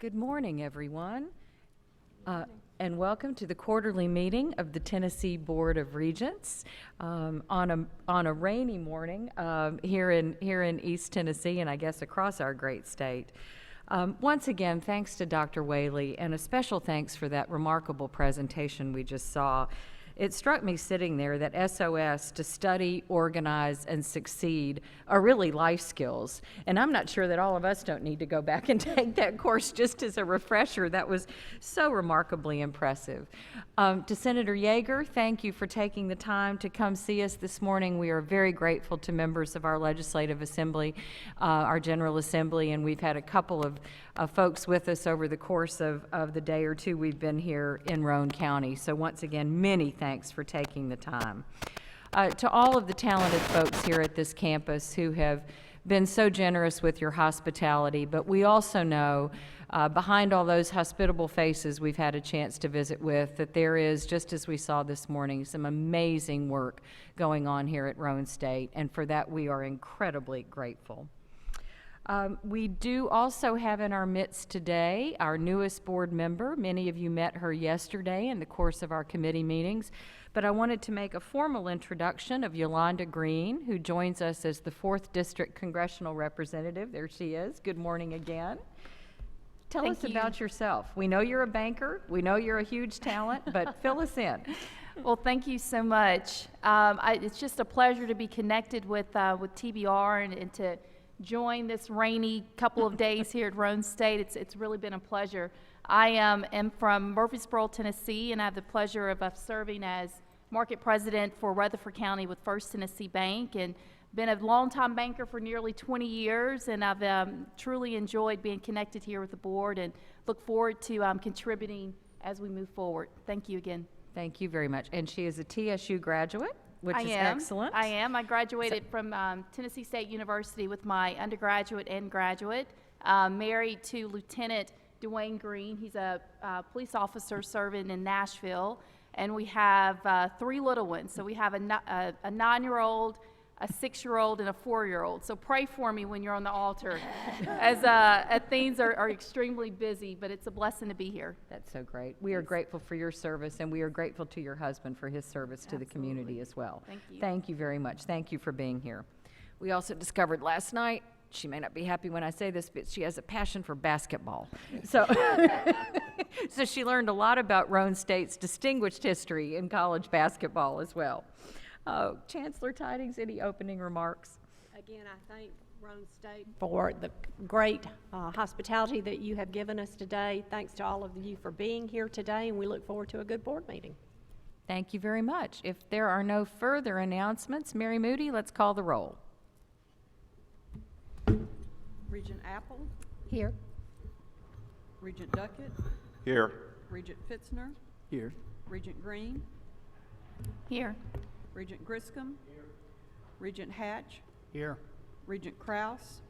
Good morning, everyone, and welcome to the quarterly meeting of the Tennessee Board of Regents on a rainy morning here in East Tennessee, and I guess across our great state. Once again, thanks to Dr. Whaley, and a special thanks for that remarkable presentation we just saw. It struck me sitting there that SOS, to study, organize, and succeed, are really life skills. And I'm not sure that all of us don't need to go back and take that course just as a refresher. That was so remarkably impressive. To Senator Yeager, thank you for taking the time to come see us this morning. We are very grateful to members of our Legislative Assembly, our General Assembly, and we've had a couple of folks with us over the course of the day or two we've been here in Roane County. So once again, many thanks for taking the time. To all of the talented folks here at this campus who have been so generous with your hospitality, but we also know behind all those hospitable faces we've had a chance to visit with that there is, just as we saw this morning, some amazing work going on here at Roane State, and for that we are incredibly grateful. We do also have in our midst today our newest board member. Many of you met her yesterday in the course of our committee meetings, but I wanted to make a formal introduction of Yolanda Green, who joins us as the 4th District Congressional Representative. There she is. Good morning again. Tell us about yourself. We know you're a banker. We know you're a huge talent, but fill us in. Well, thank you so much. It's just a pleasure to be connected with TBR and to join this rainy couple of days here at Roane State. It's really been a pleasure. I am from Murfreesboro, Tennessee, and I have the pleasure of serving as market president for Rutherford County with First Tennessee Bank, and been a longtime banker for nearly 20 years, and I've truly enjoyed being connected here with the board and look forward to contributing as we move forward. Thank you again. Thank you very much. And she is a TSU graduate, which is excellent. I am. I graduated from Tennessee State University with my undergraduate and graduate. Married to Lieutenant Dwayne Green. He's a police officer serving in Nashville. And we have 3 little ones. So we have a 9-year-old, a 6-year-old, and a 4-year-old. So pray for me when you're on the altar, as things are extremely busy, but it's a blessing to be here. That's so great. We are grateful for your service, and we are grateful to your husband for his service to the community as well. Thank you. Thank you very much. Thank you for being here. We also discovered last night, she may not be happy when I say this, but she has a passion for basketball. So, so she learned a lot about Roane State's distinguished history in college basketball as well. Chancellor Tidings, any opening remarks? Again, I thank Roane State for the great hospitality that you have given us today. Thanks to all of you for being here today, and we look forward to a good board meeting. Thank you very much. If there are no further announcements, Mary Moody, let's call the roll. Regent Apple? Here. Regent Duckett? Here. Regent Fitzner? Here. Regent Green? Here. Regent Griscom? Here. Regent Hatch? Here. Regent Krause?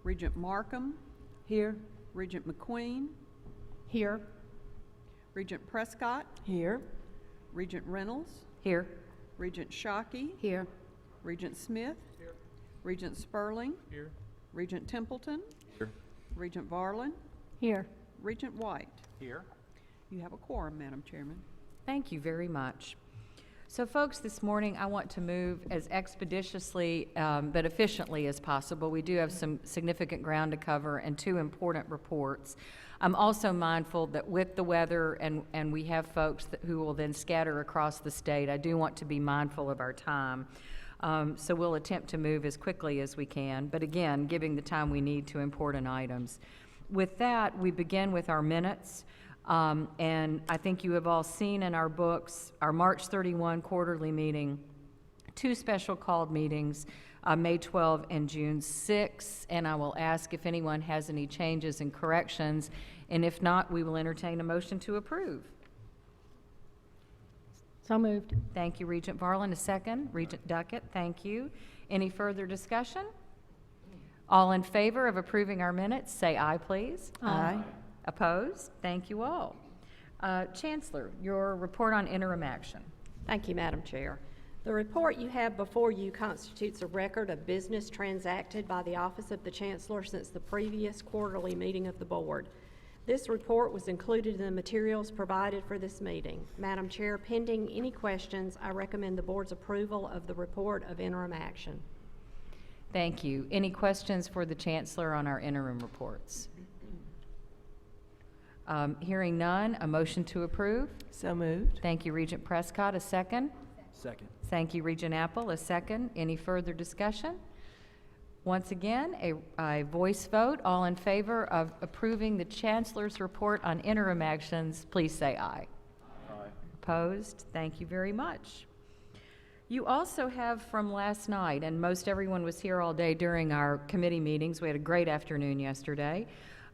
Regent Markham? Here. Regent McQueen? Here. Regent Prescott? Here. Regent Reynolds? Here. Regent Shockey? Here. Regent Smith? Here. Regent Sperling? Here. Regent Templeton? Here. Regent Varlin? Here. Regent White? Here. You have a quorum, Madam Chairman. Thank you very much. So folks, this morning I want to move as expeditiously but efficiently as possible. We do have some significant ground to cover and 2 important reports. I'm also mindful that with the weather and we have folks who will then scatter across the state, I do want to be mindful of our time. So we'll attempt to move as quickly as we can, but again, giving the time we need to important items. With that, we begin with our minutes. And I think you have all seen in our books our March 31 quarterly meeting, 2 special called meetings, May 12 and June 6, and I will ask if anyone has any changes and corrections, and if not, we will entertain a motion to approve. So moved. Thank you, Regent Varlin. A second. Regent Duckett, thank you. Any further discussion? All in favor of approving our minutes, say aye, please. Aye. Opposed? Thank you all. Chancellor, your report on interim action. Thank you, Madam Chair. The report you have before you constitutes a record of business transacted by the Office of the Chancellor since the previous quarterly meeting of the Board. This report was included in the materials provided for this meeting. Madam Chair, pending any questions, I recommend the board's approval of the report of interim action. Thank you. Any questions for the Chancellor on our interim reports? Hearing none, a motion to approve. So moved. Thank you, Regent Prescott. A second. Second. Thank you, Regent Apple. A second. Any further discussion? Once again, a voice vote. All in favor of approving the Chancellor's report on interim actions, please say aye. Aye. Opposed? Thank you very much. You also have from last night, and most everyone was here all day during our committee meetings. We had a great afternoon yesterday.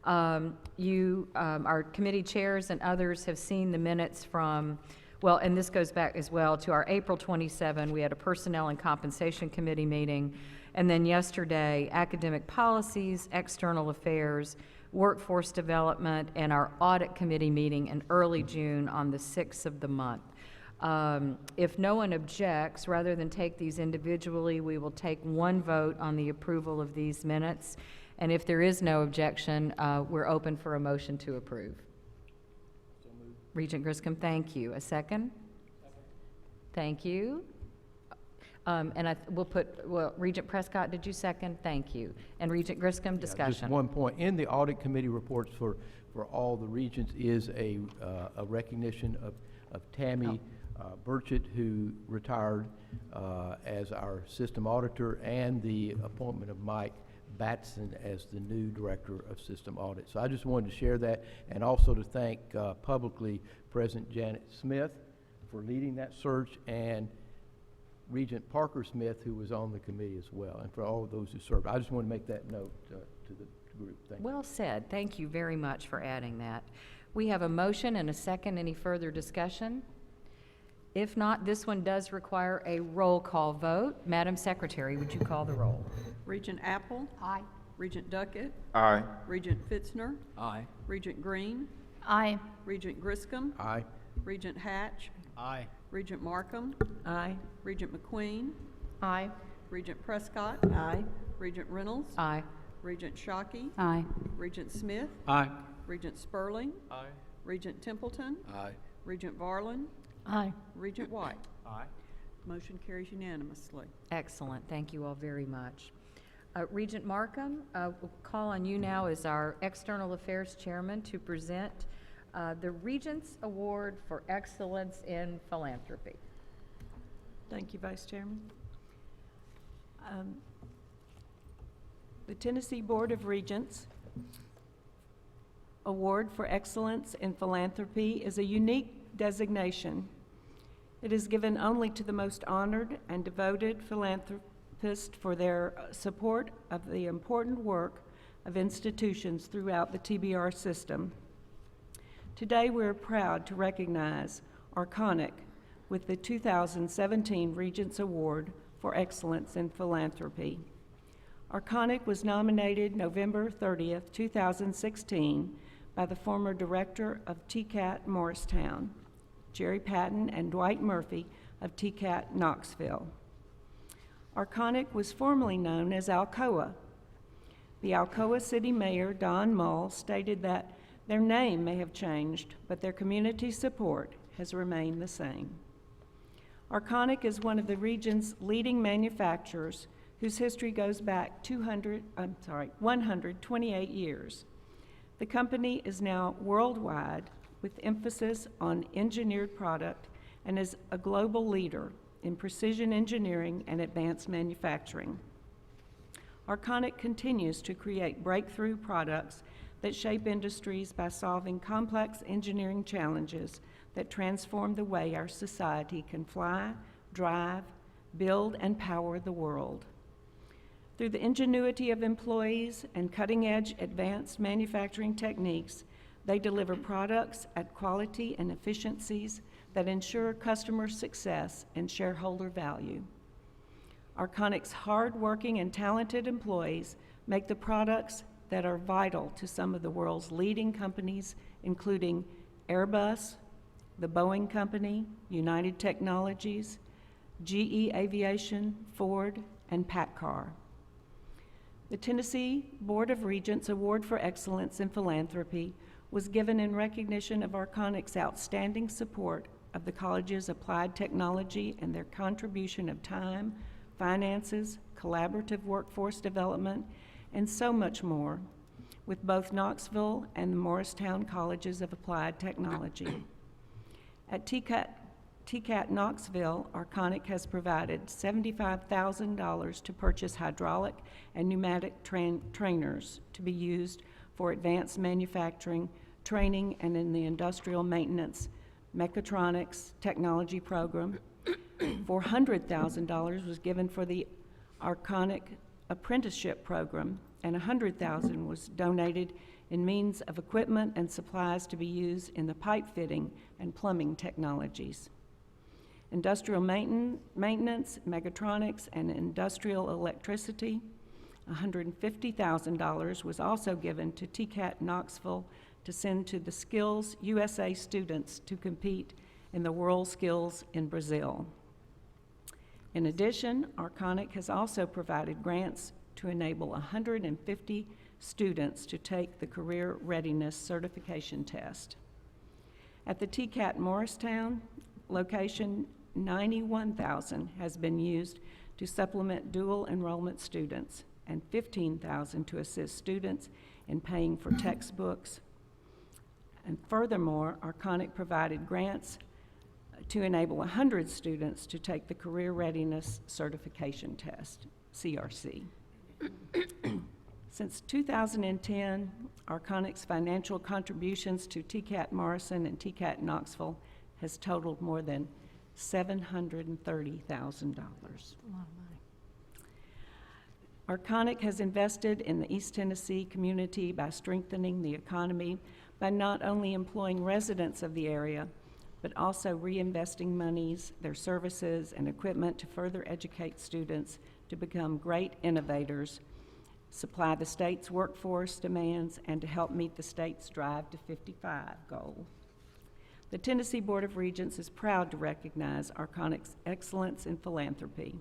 Our committee chairs and others have seen the minutes from, well, and this goes back as well to our April 27. We had a Personnel and Compensation Committee meeting. And then yesterday, Academic Policies, External Affairs, Workforce Development, and our Audit Committee meeting in early June on the 6th of the month. If no one objects, rather than take these individually, we will take one vote on the approval of these minutes. And if there is no objection, we're open for a motion to approve. So moved. Regent Griscom, thank you. A second? Thank you. Regent Prescott, did you second? Thank you. And Regent Griscom, Yeah, discussion. just one point. In the audit committee reports for all the regions is a recognition of Tammy Burchett, who retired as our system auditor, and the appointment of Mike Batson as the new director of system audit. So I just wanted to share that, and also to thank publicly President Janet Smith for leading that search, and Regent Parker Smith, who was on the committee as well, and for all of those who served. I just want to make that note to the group. Thank you. Well said. Thank you very much for adding that. We have a motion and a second. Any further discussion? If not, this one does require a roll call vote. Madam Secretary, would you call the roll? Regent Apple. Aye. Regent Duckett. Aye. Regent Fitzner. Aye. Regent Green. Aye. Regent Griscom. Aye. Regent Hatch. Aye. Regent Markham. Aye. Regent McQueen. Aye. Regent Prescott. Aye. Regent Reynolds. Aye. Regent Shockey. Aye. Regent Smith. Aye. Regent Sperling. Aye. Regent Templeton. Aye. Regent Varlin. Aye. Regent White. Aye. Motion carries unanimously. Excellent. Thank you all very much. Regent Markham, we'll call on you now as our External Affairs Chairman to present the Regents Award for Excellence in Philanthropy. Thank you, Vice Chairman. The Tennessee Board of Regents Award for Excellence in Philanthropy is a unique designation. It is given only to the most honored and devoted philanthropists for their support of the important work of institutions throughout the TBR system. Today, we're proud to recognize Arconic with the 2017 Regents Award for Excellence in Philanthropy. Arconic was nominated November 30th, 2016 by the former director of TCAT Morristown, Jerry Patton, and Dwight Murphy of TCAT Knoxville. Arconic was formerly known as Alcoa. The Alcoa City Mayor, Don Mull, stated that their name may have changed, but their community support has remained the same. Arconic is one of the region's leading manufacturers whose history goes back 128 years. The company is now worldwide with emphasis on engineered product and is a global leader in precision engineering and advanced manufacturing. Arconic continues to create breakthrough products that shape industries by solving complex engineering challenges that transform the way our society can fly, drive, build, and power the world. Through the ingenuity of employees and cutting-edge advanced manufacturing techniques, they deliver products at quality and efficiencies that ensure customer success and shareholder value. Arconic's hard-working and talented employees make the products that are vital to some of the world's leading companies, including Airbus, the Boeing Company, United Technologies, GE Aviation, Ford, and PACCAR. The Tennessee Board of Regents Award for Excellence in Philanthropy was given in recognition of Arconic's outstanding support of the college's applied technology and their contribution of time, finances, collaborative workforce development, and so much more with both Knoxville and the Morristown Colleges of Applied Technology. At TCAT Knoxville, Arconic has provided $75,000 to purchase hydraulic and pneumatic trainers to be used for advanced manufacturing, training, and in the industrial maintenance mechatronics technology program. $400,000 was given for the Arconic apprenticeship program, and $100,000 was donated in means of equipment and supplies to be used in the pipe fitting and plumbing technologies. Industrial maintenance, mechatronics, and industrial electricity. $150,000 was also given to TCAT Knoxville to send to the Skills USA students to compete in the World Skills in Brazil. In addition, Arconic has also provided grants to enable 150 students to take the Career Readiness Certification Test. At the TCAT Morristown location, $91,000 has been used to supplement dual enrollment students and $15,000 to assist students in paying for textbooks. And furthermore, Arconic provided grants to enable 100 students to take the Career Readiness Certification Test, CRC. Since 2010, Arconic's financial contributions to TCAT Morrison and TCAT Knoxville has totaled more than $730,000. Arconic has invested in the East Tennessee community by strengthening the economy by not only employing residents of the area, but also reinvesting monies, their services, and equipment to further educate students to become great innovators, supply the state's workforce demands, and to help meet the state's Drive to 55 goal. The Tennessee Board of Regents is proud to recognize Arconic's excellence in philanthropy.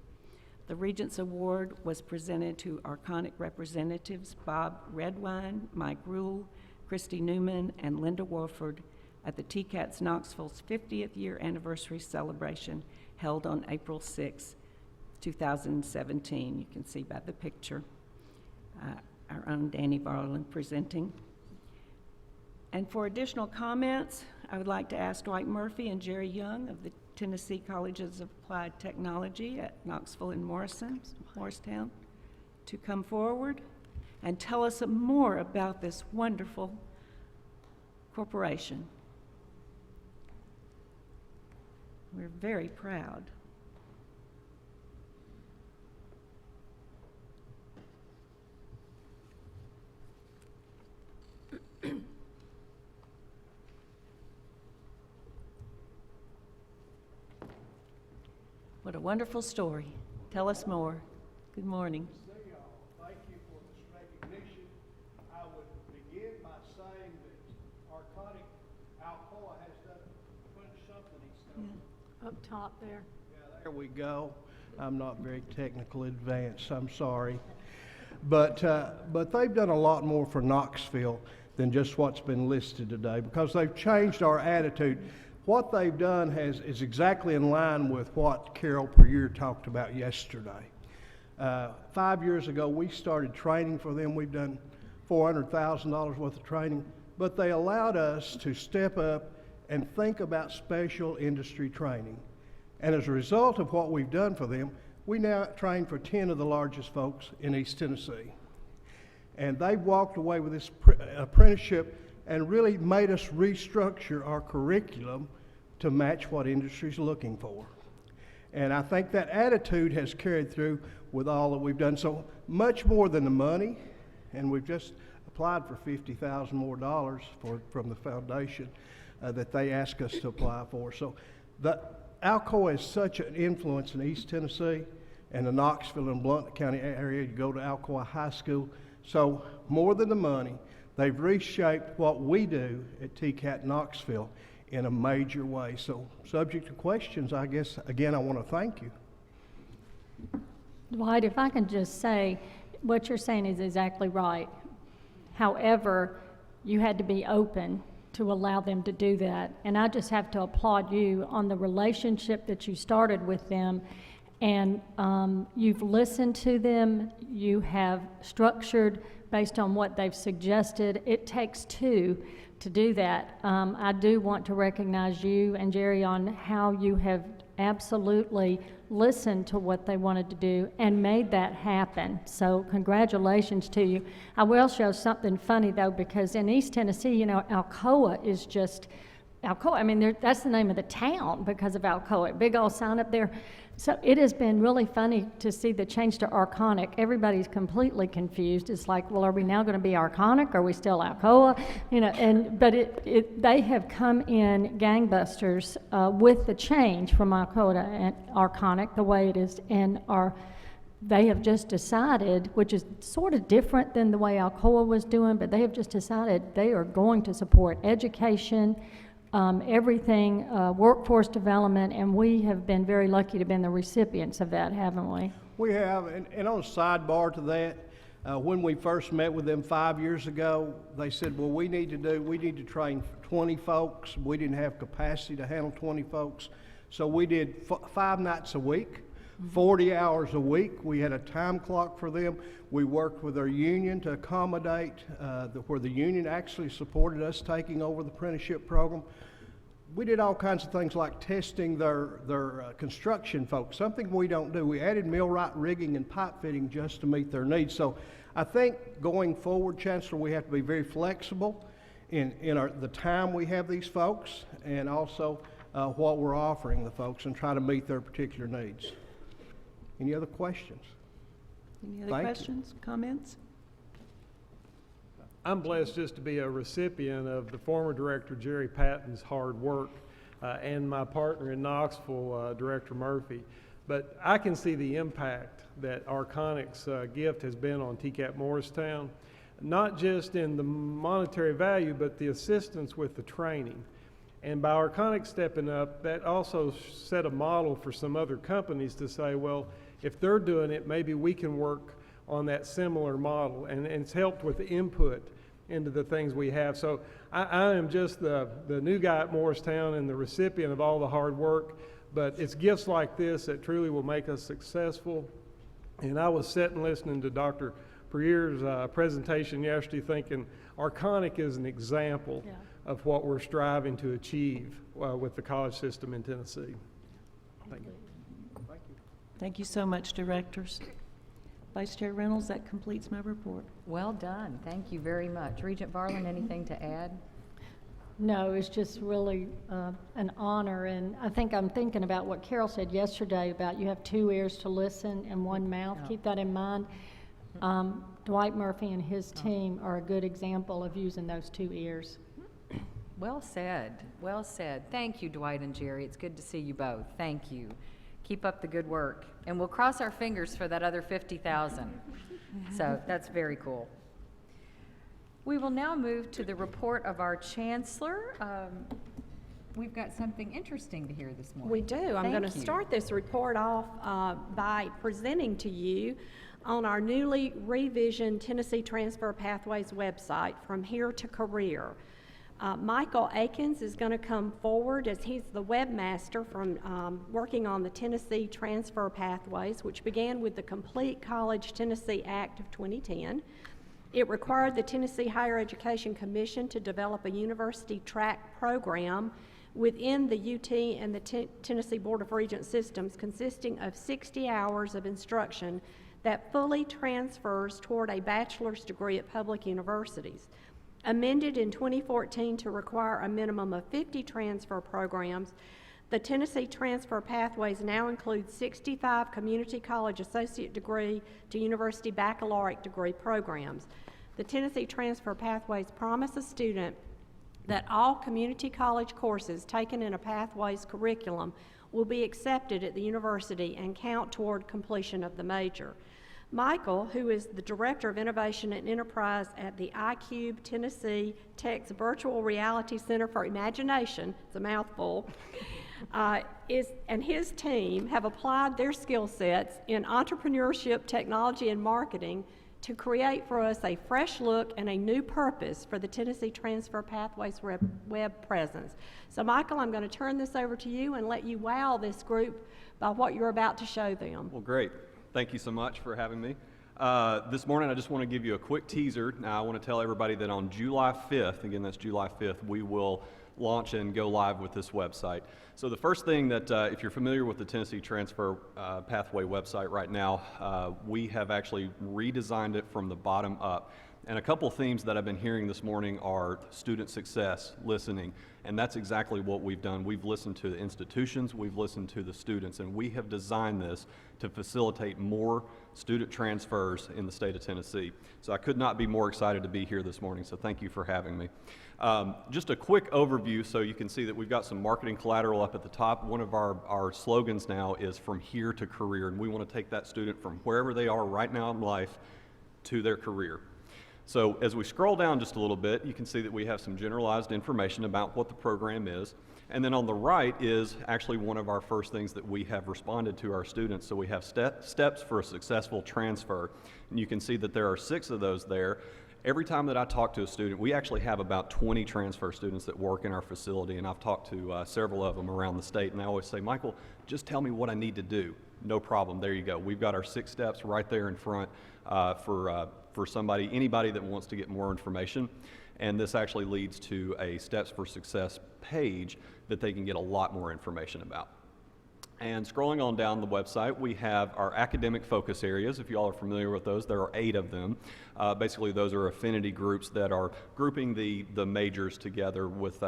The Regents Award was presented to Arconic representatives Bob Redwine, Mike Rule, Christy Newman, and Linda Wolford at the TCAT's Knoxville's 50th year anniversary celebration held on April 6, 2017. You can see by the picture our own Danny Barland presenting. And for additional comments, I would like to ask Dwight Murphy and Jerry Young of the Tennessee Colleges of Applied Technology at Knoxville and Morristown to come forward and tell us more about this wonderful corporation. We're very proud. What a wonderful story. Tell us more. Good morning. Thank you for this recognition. I would begin by saying that Arconic Alcoa has done 20-something. Up top there. Yeah, there we go. I'm not very technically advanced, I'm sorry. But they've done a lot more for Knoxville than just what's been listed today, because they've changed our attitude. What they've done is exactly in line with what Carol Puryear talked about yesterday. 5 years ago, we started training for them. We've done $400,000 worth of training, but they allowed us to step up and think about special industry training. And as a result of what we've done for them, we now train for 10 of the largest folks in East Tennessee. And they've walked away with this apprenticeship and really made us restructure our curriculum to match what industry's looking for. And I think that attitude has carried through with all that we've done. So much more than the money, and we've just applied for $50,000 more from the foundation that they asked us to apply for. So the Alcoa is such an influence in East Tennessee and the Knoxville and Blount County area. You go to Alcoa High School. So more than the money, they've reshaped what we do at TCAT Knoxville in a major way. So subject to questions, I guess, again, I want to thank you. Dwight, if I can just say, what you're saying is exactly right. However, you had to be open to allow them to do that. And I just have to applaud you on the relationship that you started with them. And you've listened to them, you have structured based on what they've suggested. It takes two to do that. I do want to recognize you and Jerry on how you have absolutely listened to what they wanted to do and made that happen. So congratulations to you. I will show something funny though, because in East Tennessee, you know, Alcoa is just, Alcoa, I mean, that's the name of the town because of Alcoa, big old sign up there. So it has been really funny to see the change to Arconic. Everybody's completely confused. It's like, well, are we now going to be Arconic? Are we still Alcoa? You know, but they have come in gangbusters with the change from Alcoa and Arconic, the way it is, and they have just decided, which is sort of different than the way Alcoa was doing, but they have just decided they are going to support education, everything, workforce development, and we have been very lucky to have been the recipients of that, haven't we? We have, and on a sidebar to that, when we first met with them 5 years ago, they said, well, we need to train 20 folks. We didn't have capacity to handle 20 folks. So we did 5 nights a week, 40 hours a week. We had a time clock for them. We worked with our union to accommodate where the union actually supported us taking over the apprenticeship program. We did all kinds of things like testing their construction folks, something we don't do. We added millwright rigging and pipe fitting just to meet their needs. So I think going forward, Chancellor, we have to be very flexible in the time we have these folks and also what we're offering the folks and try to meet their particular needs. Any other questions? Any other Thank you. questions, comments? I'm blessed just to be a recipient of the former director Jerry Patton's hard work and my partner in Knoxville, Director Murphy. But I can see the impact that Arconic's gift has been on TCAP Morristown, not just in the monetary value, but the assistance with the training. And by Arconic stepping up, that also set a model for some other companies to say, well, if they're doing it, maybe we can work on that similar model. And it's helped with the input into the things we have. So I am just the new guy at Morristown and the recipient of all the hard work, but it's gifts like this that truly will make us successful. And I was sitting listening to Dr. Prier's presentation yesterday thinking Arconic is an example of what we're striving to achieve with the college system in Tennessee. Thank you. Thank you so much, directors. Vice Chair Reynolds, that completes my report. Well done. Thank you very much. Regent Varlin, anything to add? No, it's just really an honor, and I think I'm thinking about what Carol said yesterday about you have 2 ears to listen and 1 mouth. Keep that in mind. Dwight Murphy and his team are a good example of using those 2 ears. Well said. Well said. Thank you, Dwight and Jerry. It's good to see you both. Thank you. Keep up the good work. And we'll cross our fingers for that other 50,000. So that's very cool. We will now move to the report of our chancellor. We've got something interesting to hear this morning. We do. I'm going to Thank you. start this report off by presenting to you on our newly revisioned Tennessee Transfer Pathways website, From Here to Career. Michael Akins is going to come forward as he's the webmaster from working on the Tennessee Transfer Pathways, which began with the Complete College Tennessee Act of 2010. It required the Tennessee Higher Education Commission to develop a university track program within the UT and the Tennessee Board of Regents systems consisting of 60 hours of instruction that fully transfers toward a bachelor's degree at public universities. Amended in 2014 to require a minimum of 50 transfer programs, the Tennessee Transfer Pathways now include 65 community college associate degree to university baccalaureate degree programs. The Tennessee Transfer Pathways promise a student that all community college courses taken in a Pathways curriculum will be accepted at the university and count toward completion of the major. Michael, who is the Director of Innovation and Enterprise at the iCube Tennessee Tech's Virtual Reality Center for Imagination, it's a mouthful, and his team have applied their skill sets in entrepreneurship, technology, and marketing to create for us a fresh look and a new purpose for the Tennessee Transfer Pathways web presence. So Michael, I'm going to turn this over to you and let you wow this group by what you're about to show them. Well, great. Thank you so much for having me. This morning, I just want to give you a quick teaser. Now, I want to tell everybody that on July 5th, again, that's July 5th, we will launch and go live with this website. So the first thing that, if you're familiar with the Tennessee Transfer Pathway website right now, we have actually redesigned it from the bottom up. And a couple themes that I've been hearing this morning are student success, listening, and that's exactly what we've done. We've listened to the institutions, we've listened to the students, and we have designed this to facilitate more student transfers in the state of Tennessee. So I could not be more excited to be here this morning, so thank you for having me. Just a quick overview so you can see that we've got some marketing collateral up at the top. One of our slogans now is from here to career, and we want to take that student from wherever they are right now in life to their career. So as we scroll down just a little bit, you can see that we have some generalized information about what the program is. And then on the right is actually one of our first things that we have responded to our students. So we have steps for a successful transfer. And you can see that there are 6 of those there. Every time that I talk to a student, we actually have about 20 transfer students that work in our facility, and I've talked to several of them around the state, and I always say, Michael, just tell me what I need to do. No problem, there you go. We've got our 6 steps right there in front for anybody that wants to get more information, and this actually leads to a Steps for Success page that they can get a lot more information about. And scrolling on down the website, we have our academic focus areas. If you all are familiar with those, there are 8 of them. Basically, those are affinity groups that are grouping the majors together with,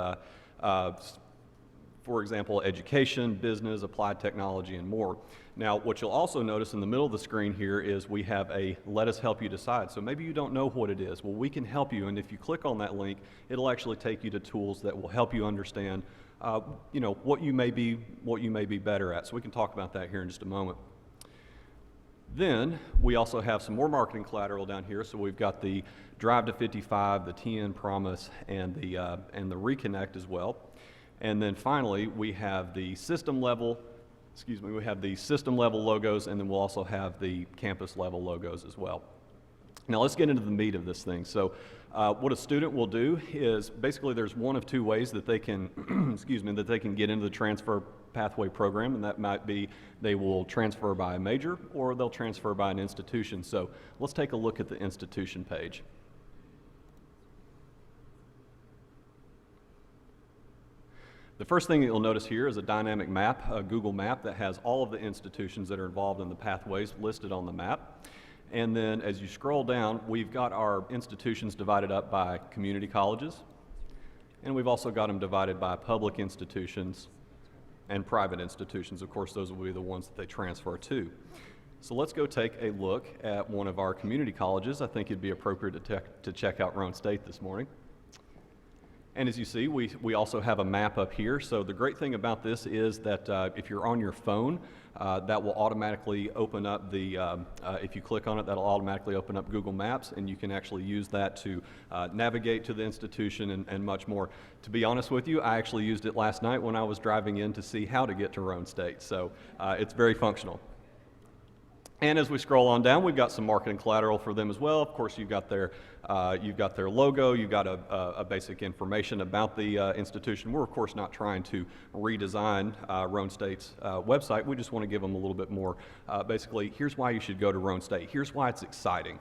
for example, education, business, applied technology, and more. Now, what you'll also notice in the middle of the screen here is we have a Let Us Help You Decide. So maybe you don't know what it is. Well, we can help you, and if you click on that link, it'll actually take you to tools that will help you understand what you may be better at. So we can talk about that here in just a moment. Then we also have some more marketing collateral down here. So we've got the Drive to 55, the TN Promise, and the Reconnect as well. And then finally, we have the system level logos, and then we'll also have the campus level logos as well. Now let's get into the meat of this thing. So what a student will do is basically there's one of 2 ways that they can, that they can get into the transfer pathway program, and that might be they will transfer by a major or they'll transfer by an institution. So let's take a look at the institution page. The first thing that you'll notice here is a dynamic map, a Google map that has all of the institutions that are involved in the pathways listed on the map. And then as you scroll down, we've got our institutions divided up by community colleges, and we've also got them divided by public institutions and private institutions. Of course, those will be the ones that they transfer to. So let's go take a look at one of our community colleges. I think it'd be appropriate to check out Roane State this morning. And as you see, we also have a map up here. So the great thing about this is that if you're on your phone, that will automatically open up if you click on it, that'll automatically open up Google Maps, and you can actually use that to navigate to the institution and much more. To be honest with you, I actually used it last night when I was driving in to see how to get to Roane State. So it's very functional. And as we scroll on down, we've got some marketing collateral for them as well. Of course, you've got their logo, you've got a basic information about the institution. We're of course not trying to redesign Roane State's website. We just want to give them a little bit more. Basically, here's why you should go to Roane State. Here's why it's exciting.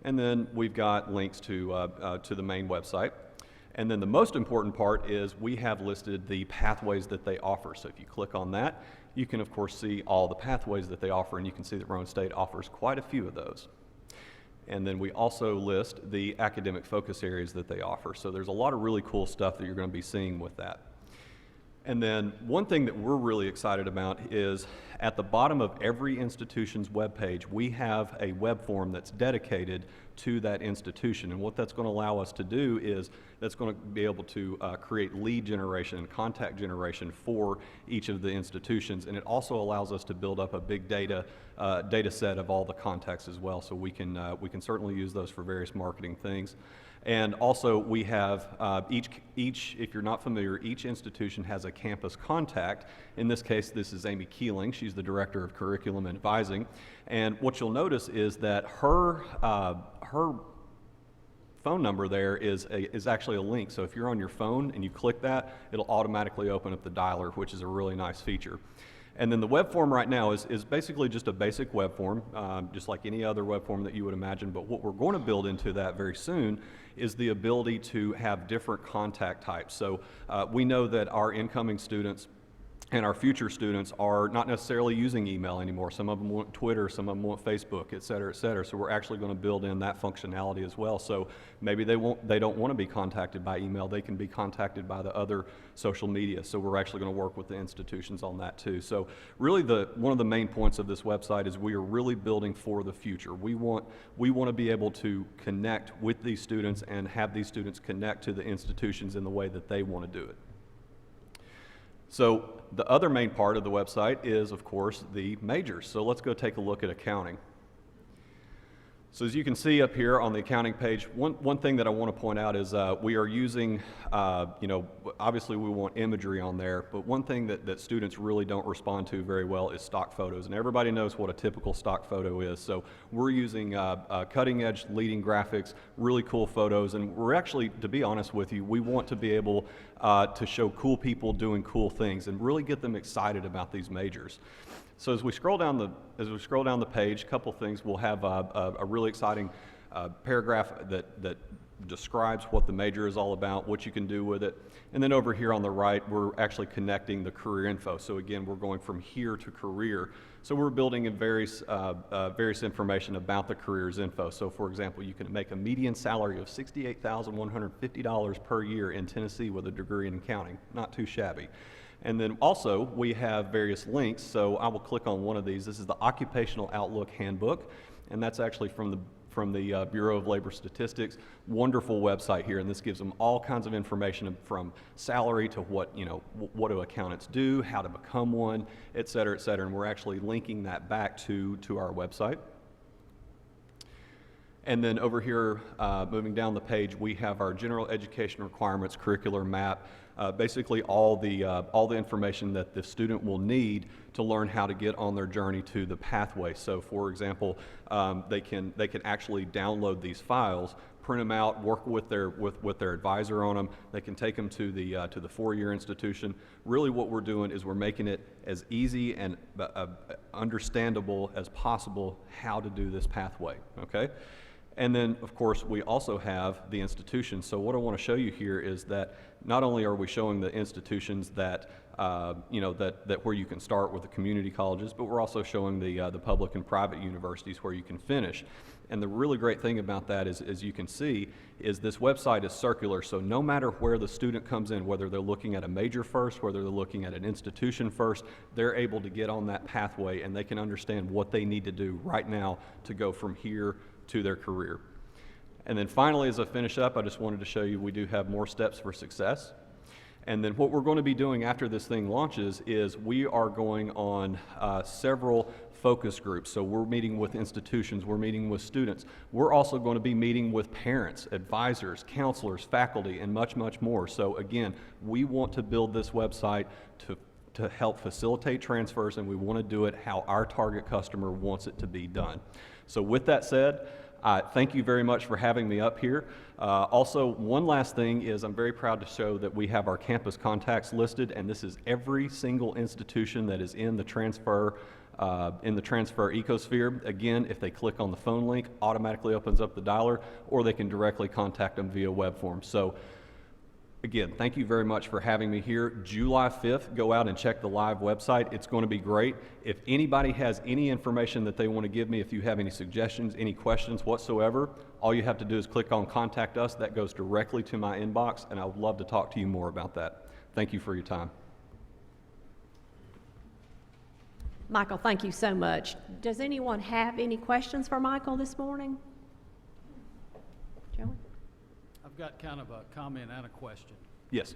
And then we've got links to the main website. And then the most important part is we have listed the pathways that they offer. So if you click on that, you can of course see all the pathways that they offer, and you can see that Roane State offers quite a few of those. And then we also list the academic focus areas that they offer. So there's a lot of really cool stuff that you're going to be seeing with that. And then one thing that we're really excited about is at the bottom of every institution's webpage, we have a web form that's dedicated to that institution. And what that's going to allow us to do is that's going to be able to create lead generation and contact generation for each of the institutions. And it also allows us to build up a big data set of all the contacts as well. So we can certainly use those for various marketing things. And also we have each, if you're not familiar, each institution has a campus contact. In this case, this is Amy Keeling. She's the Director of Curriculum and Advising. And what you'll notice is that her phone number there is actually a link. So if you're on your phone and you click that, it'll automatically open up the dialer, which is a really nice feature. And then the web form right now is basically just a basic web form, just like any other web form that you would imagine. But what we're going to build into that very soon is the ability to have different contact types. So we know that our incoming students and our future students are not necessarily using email anymore. Some of them want Twitter, some of them want Facebook, et cetera, et cetera. So we're actually going to build in that functionality as well. So maybe they don't want to be contacted by email. They can be contacted by the other social media. So we're actually going to work with the institutions on that too. So really one of the main points of this website is we are really building for the future. We want to be able to connect with these students and have these students connect to the institutions in the way that they want to do it. So the other main part of the website is, of course, the majors. So let's go take a look at accounting. So as you can see up here on the accounting page, one thing that I want to point out is we are using, obviously we want imagery on there, but one thing that students really don't respond to very well is stock photos. And everybody knows what a typical stock photo is. So we're using cutting edge leading graphics, really cool photos, and we're actually, to be honest with you, we want to be able to show cool people doing cool things and really get them excited about these majors. So as we scroll down the page, a couple things. We'll have a really exciting paragraph that describes what the major is all about, what you can do with it. And then over here on the right, we're actually connecting the career info. So again, we're going from here to career. So we're building in various information about the careers info. So for example, you can make a median salary of $68,150 per year in Tennessee with a degree in accounting. Not too shabby. And then also we have various links. So I will click on one of these. This is the Occupational Outlook Handbook, and that's actually from the Bureau of Labor Statistics. Wonderful website here, and this gives them all kinds of information from salary to what do accountants do, how to become one, et cetera, and we're actually linking that back to our website. And then over here, moving down the page, we have our general education requirements curricular map. Basically all the information that the student will need to learn how to get on their journey to the pathway. So for example, they can actually download these files, print them out, work with their advisor on them. They can take them to the four-year institution. Really what we're doing is we're making it as easy and understandable as possible how to do this pathway, okay? And then, of course, we also have the institutions. So what I want to show you here is that not only are we showing the institutions that, that where you can start with the community colleges, but we're also showing the public and private universities where you can finish. And the really great thing about that is, as you can see, is this website is circular. So no matter where the student comes in, whether they're looking at a major first, whether they're looking at an institution first, they're able to get on that pathway and they can understand what they need to do right now to go from here to their career. And then finally, as I finish up, I just wanted to show you we do have more steps for success. And then what we're going to be doing after this thing launches is we are going on several focus groups. So we're meeting with institutions, we're meeting with students. We're also going to be meeting with parents, advisors, counselors, faculty, and much, much more. So again, we want to build this website to help facilitate transfers, and we want to do it how our target customer wants it to be done. So with that said, thank you very much for having me up here. Also, one last thing is I'm very proud to show that we have our campus contacts listed, and this is every single institution that is in the transfer ecosphere. Again, if they click on the phone link, automatically opens up the dialer, or they can directly contact them via web form. So again, thank you very much for having me here. July 5th, go out and check the live website. It's going to be great. If anybody has any information that they want to give me, if you have any suggestions, any questions whatsoever, all you have to do is click on Contact Us. That goes directly to my inbox, and I would love to talk to you more about that. Thank you for your time. Michael, thank you so much. Does anyone have any questions for Michael this morning? Joey? I've got kind of a comment and a question. Yes.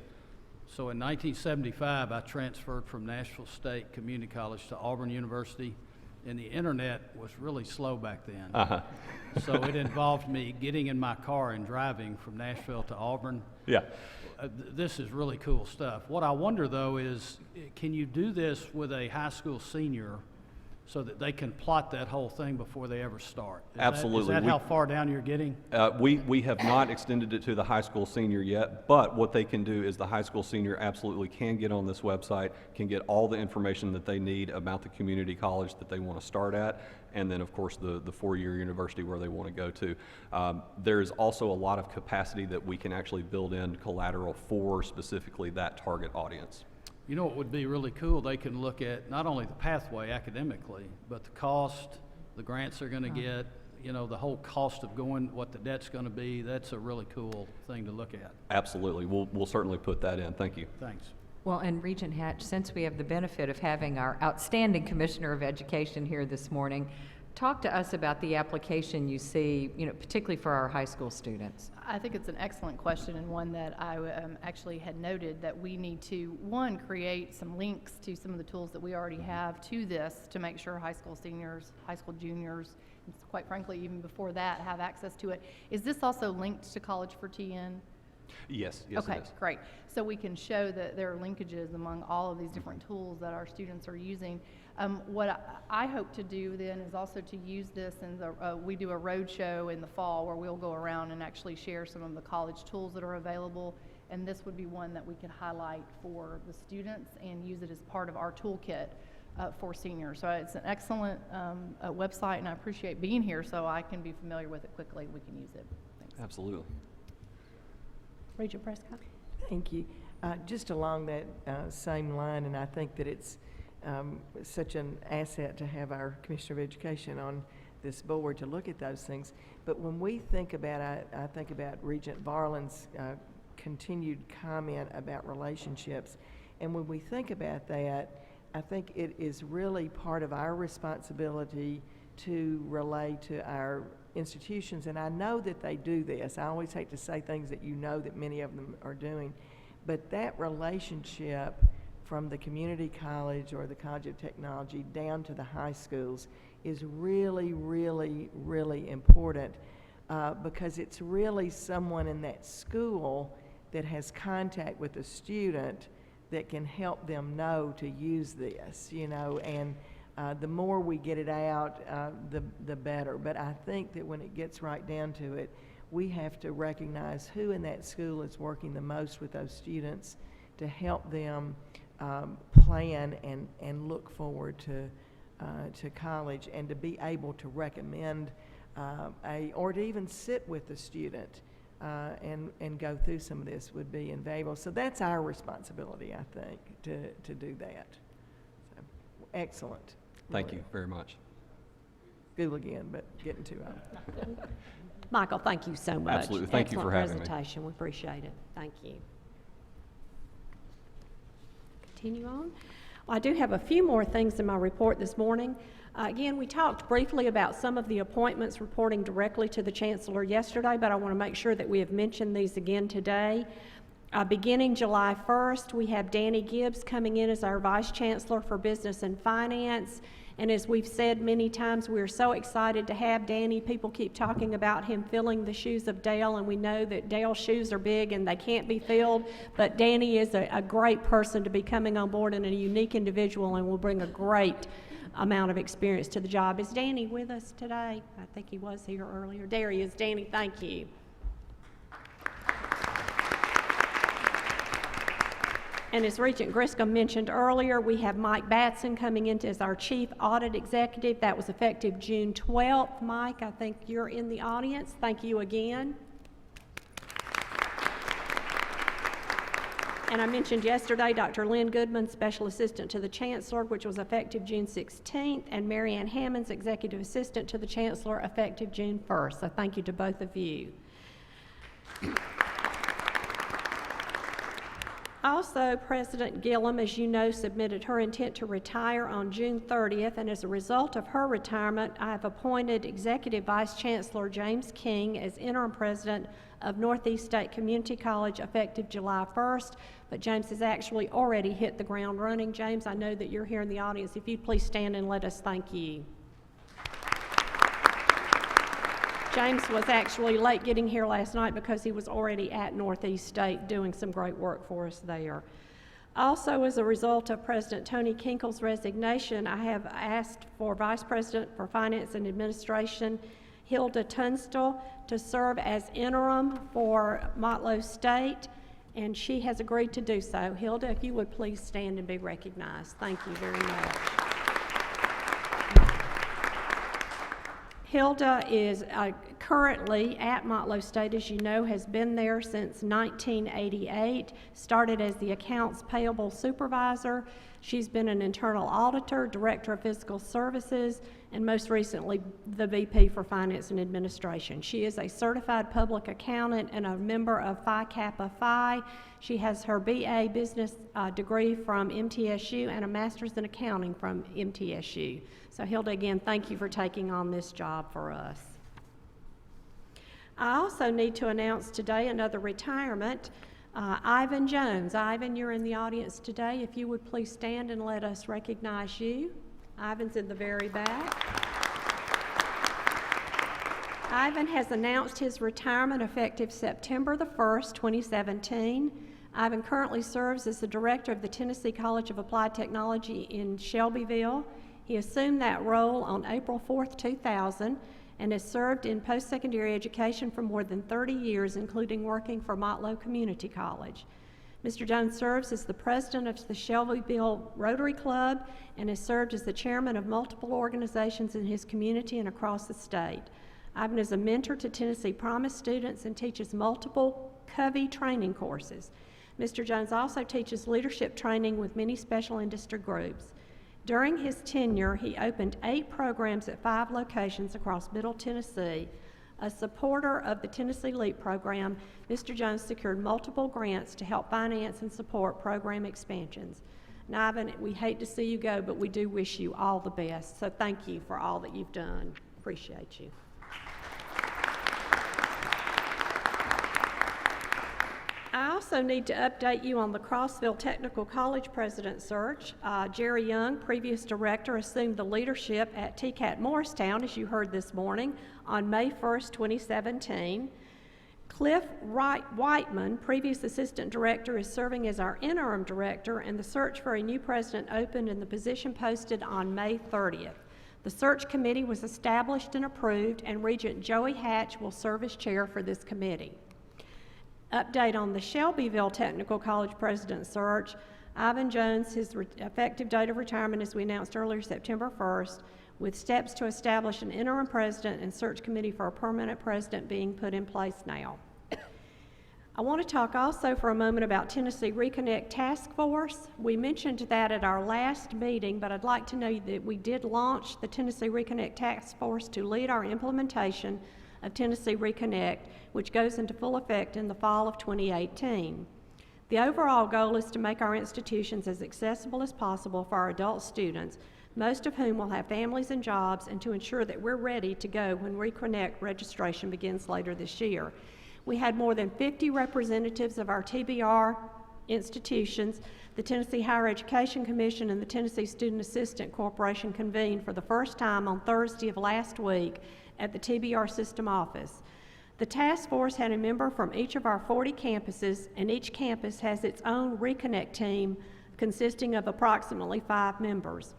So in 1975, I transferred from Nashville State Community College to Auburn University, and the internet was really slow back then. Uh-huh. So it involved me getting in my car and driving from Nashville to Auburn. Yeah. This is really cool stuff. What I wonder, though, is can you do this with a high school senior so that they can plot that whole thing before they ever start? Absolutely. Is that how far down you're getting? We have not extended it to the high school senior yet, but what they can do is the high school senior absolutely can get on this website, can get all the information that they need about the community college that they want to start at, and then, of course, the four-year university where they want to go to. There's also a lot of capacity that we can actually build in collateral for specifically that target audience. You know what would be really cool? They can look at not only the pathway academically, but the cost, the grants they're going to get, you know, the whole cost of going, what the debt's going to be. That's a really cool thing to look at. Absolutely. We'll certainly put that in. Thank you. Thanks. Well, and Regent Hatch, since we have the benefit of having our outstanding Commissioner of Education here this morning, talk to us about the application you see, you know, particularly for our high school students. I think it's an excellent question, and one that I actually had noted that we need to, one, create some links to some of the tools that we already have to this to make sure high school seniors, high school juniors, and quite frankly, even before that, have access to it. Is this also linked to College for TN? Yes, Okay, it is. great. So we can show that there are linkages among all of these different tools that our students are using. What I hope to do then is also to use this, and we do a road show in the fall where we'll go around and actually share some of the college tools that are available, and this would be one that we could highlight for the students and use it as part of our toolkit for seniors. So it's an excellent website, and I appreciate being here so I can be familiar with it quickly. We can use it. Thanks. Absolutely. Regent Prescott? Thank you. Just along that same line, and I think that it's such an asset to have our Commissioner of Education on this board to look at those things. But when we think about, I think about Regent Varlin's continued comment about relationships, and when we think about that, I think it is really part of our responsibility to relay to our institutions, and I know that they do this. I always hate to say things that you know that many of them are doing, but that relationship from the community college or the College of Technology down to the high schools is really, really, really important because it's really someone in that school that has contact with a student that can help them know to use this, you know, and the more we get it out, the better. But I think that when it gets right down to it, we have to recognize who in that school is working the most with those students to help them plan and look forward to college, and to be able to recommend or to even sit with the student and go through some of this would be invaluable. So that's our responsibility, I think, to do that. So, excellent. Thank you very much. School again, but getting too old. Michael, thank you so much. Absolutely. Thank you for having me. Excellent presentation. We appreciate it. Thank you. Continue on. Well, I do have a few more things in my report this morning. Again, we talked briefly about some of the appointments reporting directly to the Chancellor yesterday, but I want to make sure that we have mentioned these again today. Beginning July 1st, we have Danny Gibbs coming in as our Vice Chancellor for Business and Finance. And as we've said many times, we're so excited to have Danny. People keep talking about him filling the shoes of Dale, and we know that Dale's shoes are big and they can't be filled. But Danny is a great person to be coming on board and a unique individual, and will bring a great amount of experience to the job. Is Danny with us today? I think he was here earlier. There he is. Danny, thank you. And as Regent Griscom mentioned earlier, we have Mike Batson coming in as our Chief Audit Executive. That was effective June 12th. Mike, I think you're in the audience. Thank you again. And I mentioned yesterday Dr. Lynn Goodman, Special Assistant to the Chancellor, which was effective June 16th, and Mary Ann Hammonds, Executive Assistant to the Chancellor, effective June 1st. So thank you to both of you. Also, President Gillum, as you know, submitted her intent to retire on June 30th, and as a result of her retirement, I have appointed Executive Vice Chancellor James King as interim president of Northeast State Community College effective July 1st, but James has actually already hit the ground running. James, I know that you're here in the audience. If you'd please stand and let us thank you. James was actually late getting here last night because he was already at Northeast State doing some great work for us there. Also, as a result of President Tony Kinkle's resignation, I have asked for Vice President for Finance and Administration, Hilda Tunstall, to serve as interim for Motlow State, and she has agreed to do so. Hilda, if you would please stand and be recognized. Thank you very much. Hilda is currently at Motlow State, as you know, has been there since 1988, started as the Accounts Payable Supervisor. She's been an internal auditor, Director of Fiscal Services, and most recently, the VP for Finance and Administration. She is a certified public accountant and a member of Phi Kappa Phi. She has her BA Business degree from MTSU and a Master's in Accounting from MTSU. So Hilda, again, thank you for taking on this job for us. I also need to announce today another retirement. Ivan Jones. Ivan, you're in the audience today. If you would please stand and let us recognize you. Ivan's in the very back. Ivan has announced his retirement effective September the 1st, 2017. Ivan currently serves as the director of the Tennessee College of Applied Technology in Shelbyville. He assumed that role on April 4th, 2000, and has served in post-secondary education for more than 30 years, including working for Motlow Community College. Mr. Jones serves as the president of the Shelbyville Rotary Club and has served as the chairman of multiple organizations in his community and across the state. Ivan is a mentor to Tennessee Promise students and teaches multiple Covey training courses. Mr. Jones also teaches leadership training with many special industry groups. During his tenure, he opened 8 programs at 5 locations across Middle Tennessee. A supporter of the Tennessee LEAP program, Mr. Jones secured multiple grants to help finance and support program expansions. Now, Ivan, we hate to see you go, but we do wish you all the best. So thank you for all that you've done. Appreciate you. I also need to update you on the Crossville Technical College president search. Jerry Young, previous director, assumed the leadership at TCAT Morristown, as you heard this morning, on May 1st, 2017. Cliff Whiteman, previous assistant director, is serving as our interim director, and the search for a new president opened and the position posted on May 30th. The search committee was established and approved, and Regent Joey Hatch will serve as chair for this committee. Update on the Shelbyville Technical College president search. Ivan Jones, his effective date of retirement, as we announced earlier, September 1st, with steps to establish an interim president and search committee for a permanent president being put in place now. I want to talk also for a moment about Tennessee Reconnect Task Force. We mentioned that at our last meeting, but I'd like to know that we did launch the Tennessee Reconnect Task Force to lead our implementation of Tennessee Reconnect, which goes into full effect in the fall of 2018. The overall goal is to make our institutions as accessible as possible for our adult students, most of whom will have families and jobs, and to ensure that we're ready to go when Reconnect registration begins later this year. We had more than 50 representatives of our TBR institutions. The Tennessee Higher Education Commission and the Tennessee Student Assistant Corporation convened for the first time on Thursday of last week at the TBR system office. The task force had a member from each of our 40 campuses, and each campus has its own Reconnect team consisting of approximately 5 members.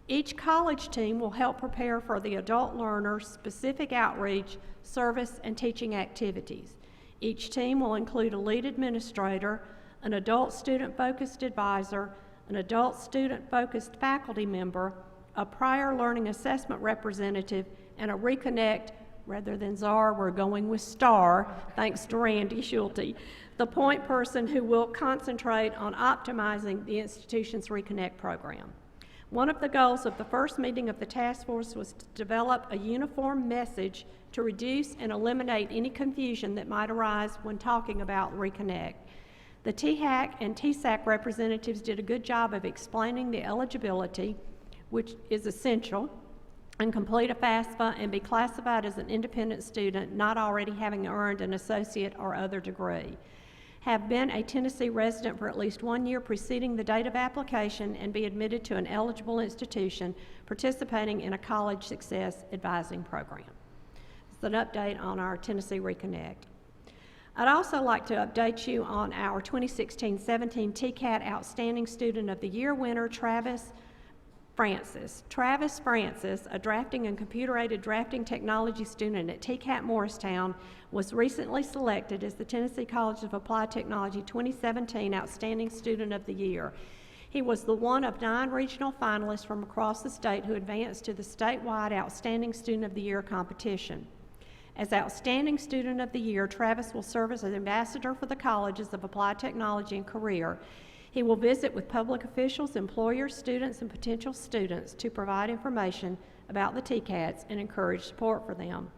Each college team will help prepare for the adult learners' specific outreach, service, and teaching activities. Each team will include a lead administrator, an adult student-focused advisor, an adult student-focused faculty member, a prior learning assessment representative, and a Reconnect, rather than czar, we're going with star, thanks to Randy Schulte, the point person who will concentrate on optimizing the institution's Reconnect program. One of the goals of the first meeting of the task force was to develop a uniform message to reduce and eliminate any confusion that might arise when talking about Reconnect. The THAC and TSAC representatives did a good job of explaining the eligibility, which is essential, and complete a FAFSA and be classified as an independent student not already having earned an associate or other degree. Have been a Tennessee resident for at least 1 year preceding the date of application and be admitted to an eligible institution participating in a college success advising program. It's an update on our Tennessee Reconnect. I'd also like to update you on our 2016-17 TCAT Outstanding Student of the Year winner, Travis Francis. Travis Francis, a drafting and computer-aided drafting technology student at TCAT Morristown, was recently selected as the Tennessee College of Applied Technology 2017 Outstanding Student of the Year. He was the one of 9 regional finalists from across the state who advanced to the statewide Outstanding Student of the Year competition. As Outstanding Student of the Year, Travis will serve as an ambassador for the colleges of applied technology and career. He will visit with public officials, employers, students, and potential students to provide information about the TCATs and encourage support for them.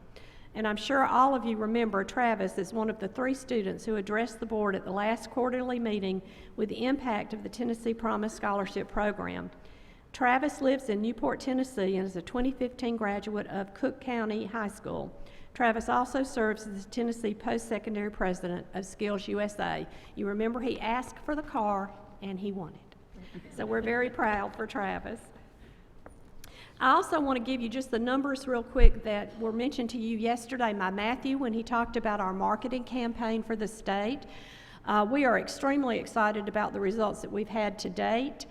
And I'm sure all of you remember Travis as one of the 3 students who addressed the board at the last quarterly meeting with the impact of the Tennessee Promise Scholarship Program. Travis lives in Newport, Tennessee, and is a 2015 graduate of Cook County High School. Travis also serves as the Tennessee Post-Secondary President of Skills USA. You remember he asked for the car and he won it. So we're very proud for Travis. I also want to give you just the numbers real quick that were mentioned to you yesterday by Matthew when he talked about our marketing campaign for the state. We are extremely excited about the results that we've had to date.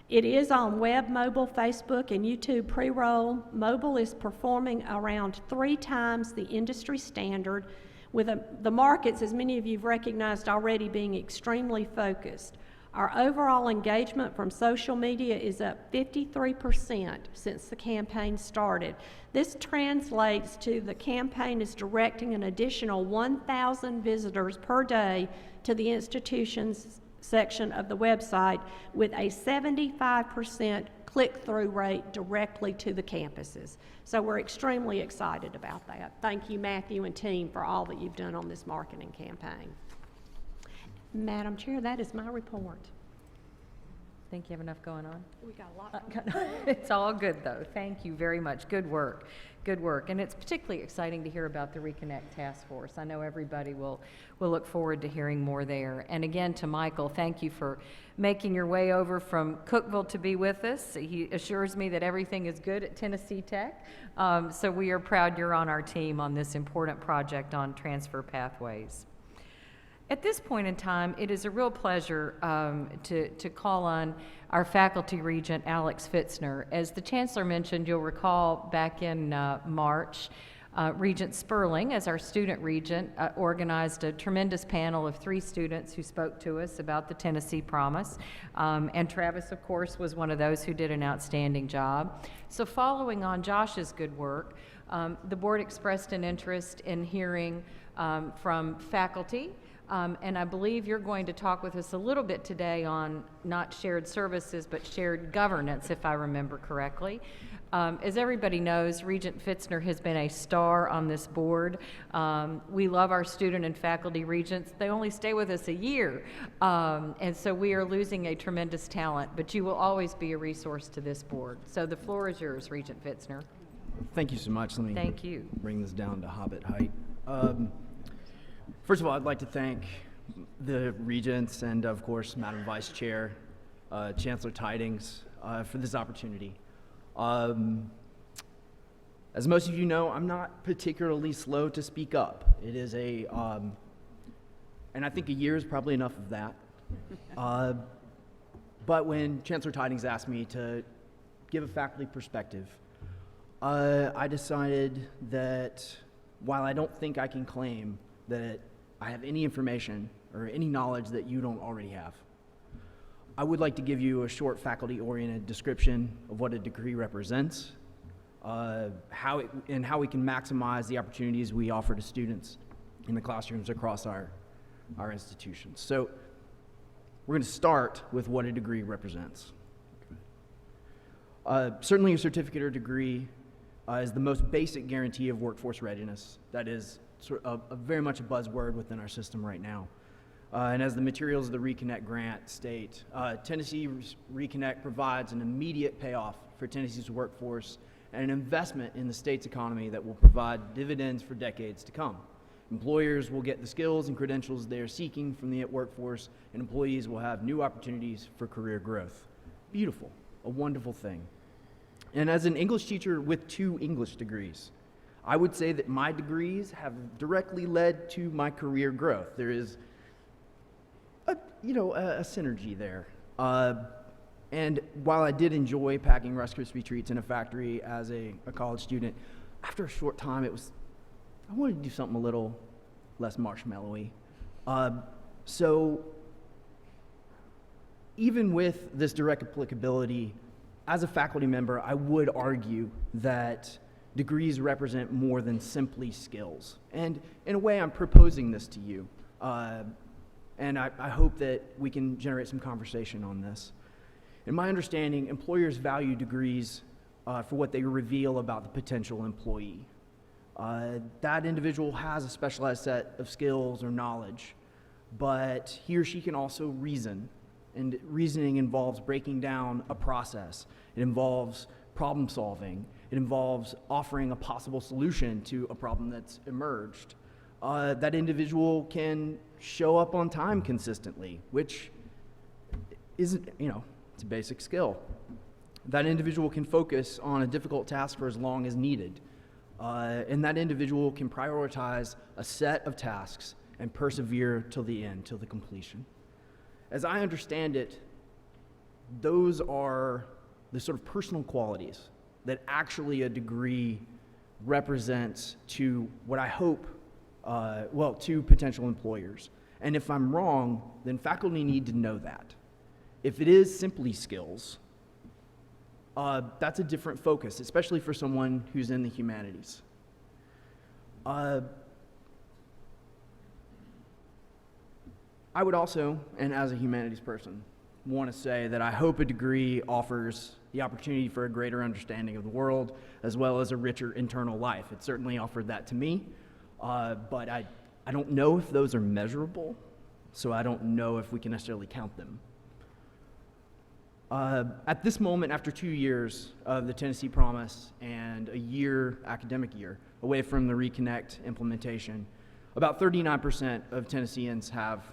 It is on web, mobile, Facebook, and YouTube pre-roll. Mobile is performing around 3 times the industry standard, with the markets, as many of you have recognized already, being extremely focused. Our overall engagement from social media is up 53% since the campaign started. This translates to the campaign is directing an additional 1,000 visitors per day to the institution's section of the website, with a 75% click-through rate directly to the campuses. So we're extremely excited about that. Thank you, Matthew and team, for all that you've done on this marketing campaign. Madam Chair, that is my report. Think you have enough going on? We got a lot going on. It's all good, though. Thank you very much. Good work. Good work. And it's particularly exciting to hear about the Reconnect Task Force. I know everybody will look forward to hearing more there. And again, to Michael, thank you for making your way over from Cookeville to be with us. He assures me that everything is good at Tennessee Tech. So we are proud you're on our team on this important project on transfer pathways. At this point in time, it is a real pleasure to call on our faculty regent, Alex Fitzner. As the Chancellor mentioned, you'll recall back in March, Regent Sperling, as our student regent, organized a tremendous panel of 3 students who spoke to us about the Tennessee Promise. And Travis, of course, was one of those who did an outstanding job. So following on Josh's good work, the board expressed an interest in hearing from faculty. And I believe you're going to talk with us a little bit today on not shared services, but shared governance, if I remember correctly. As everybody knows, Regent Fitzner has been a star on this board. We love our student and faculty regents. They only stay with us a year, and so we are losing a tremendous talent, but you will always be a resource to this board. So the floor is yours, Regent Fitzner. Thank you so much. Let me Thank you. Bring this down to hobbit height. First of all, I'd like to thank the regents and, of course, Madam Vice Chair, Chancellor Tidings, for this opportunity. As most of you know, I'm not particularly slow to speak up. It is and I think a year is probably enough of that. But when Chancellor Tidings asked me to give a faculty perspective, I decided that while I don't think I can claim that I have any information or any knowledge that you don't already have, I would like to give you a short faculty-oriented description of what a degree represents, how we can maximize the opportunities we offer to students in the classrooms across our institutions. So we're going to start with what a degree represents. Certainly a certificate or degree is the most basic guarantee of workforce readiness. That is very much a buzzword within our system right now. And as the materials of the Reconnect grant state, Tennessee Reconnect provides an immediate payoff for Tennessee's workforce and an investment in the state's economy that will provide dividends for decades to come. Employers will get the skills and credentials they are seeking from the workforce, and employees will have new opportunities for career growth. Beautiful, a wonderful thing. And as an English teacher with 2 English degrees, I would say that my degrees have directly led to my career growth. There is a synergy there. And while I did enjoy packing Rice Krispie treats in a factory as a college student, after a short time I wanted to do something a little less marshmallowy. So even with this direct applicability, as a faculty member, I would argue that degrees represent more than simply skills. And in a way, I'm proposing this to you. And I hope that we can generate some conversation on this. In my understanding, employers value degrees for what they reveal about the potential employee. That individual has a specialized set of skills or knowledge, but he or she can also reason. And reasoning involves breaking down a process. It involves problem solving. It involves offering a possible solution to a problem that's emerged. That individual can show up on time consistently, which isn't, it's a basic skill. That individual can focus on a difficult task for as long as needed. And that individual can prioritize a set of tasks and persevere till the end, till the completion. As I understand it, those are the sort of personal qualities that actually a degree represents to what I hope, to potential employers. And if I'm wrong, then faculty need to know that. If it is simply skills, that's a different focus, especially for someone who's in the humanities. I would also, and as a humanities person, want to say that I hope a degree offers the opportunity for a greater understanding of the world, as well as a richer internal life. It certainly offered that to me, but I don't know if those are measurable, so I don't know if we can necessarily count them. At this moment, after 2 years of the Tennessee Promise and a academic year, away from the Reconnect implementation, about 39% of Tennesseans have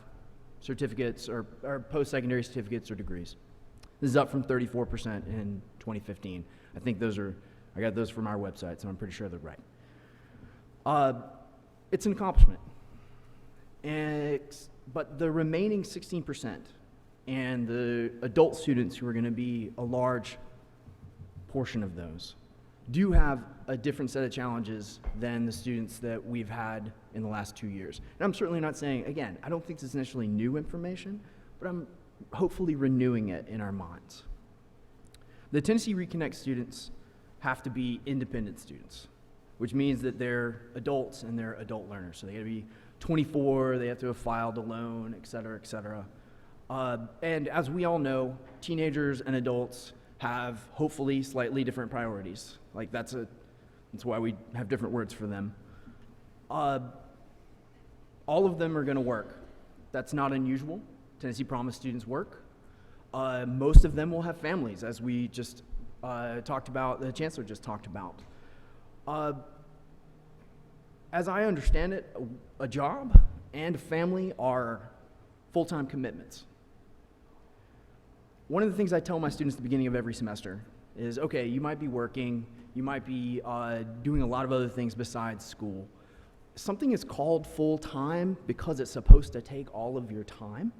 certificates or post-secondary certificates or degrees. This is up from 34% in 2015. I think I got those from our website, so I'm pretty sure they're right. It's an accomplishment. But the remaining 16%, and the adult students who are going to be a large portion of those, do have a different set of challenges than the students that we've had in the last 2 years. And I'm certainly not saying, again, I don't think this is necessarily new information, but I'm hopefully renewing it in our minds. The Tennessee Reconnect students have to be independent students, which means that they're adults and they're adult learners. So they got to be 24, they have to have filed a loan, et cetera, et cetera. And as we all know, teenagers and adults have hopefully slightly different priorities. Like that's why we have different words for them. All of them are going to work. That's not unusual. Tennessee Promise students work. Most of them will have families, as we just talked about, the chancellor just talked about. As I understand it, a job and a family are full-time commitments. One of the things I tell my students at the beginning of every semester is, okay, you might be working, you might be doing a lot of other things besides school. Something is called full-time because it's supposed to take all of your time.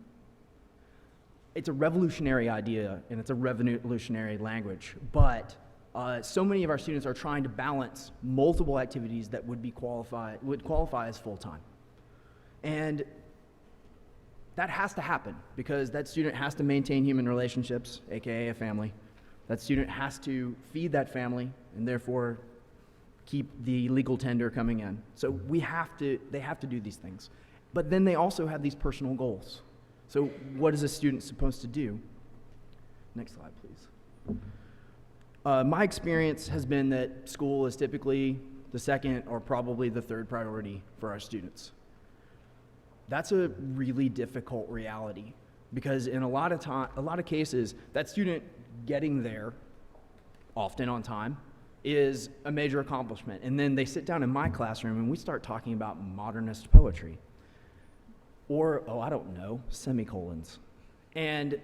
It's a revolutionary idea and it's a revolutionary language, but so many of our students are trying to balance multiple activities that would qualify as full-time. And that has to happen because that student has to maintain human relationships, aka a family. That student has to feed that family and therefore keep the legal tender coming in. So they have to do these things. But then they also have these personal goals. So what is a student supposed to do? Next slide, please. My experience has been that school is typically the second or probably the third priority for our students. that's a really difficult reality, because in a lot of cases, that student getting there, often on time, is a major accomplishment. And then they sit down in my classroom and we start talking about modernist poetry. Or, oh, I don't know, semicolons. And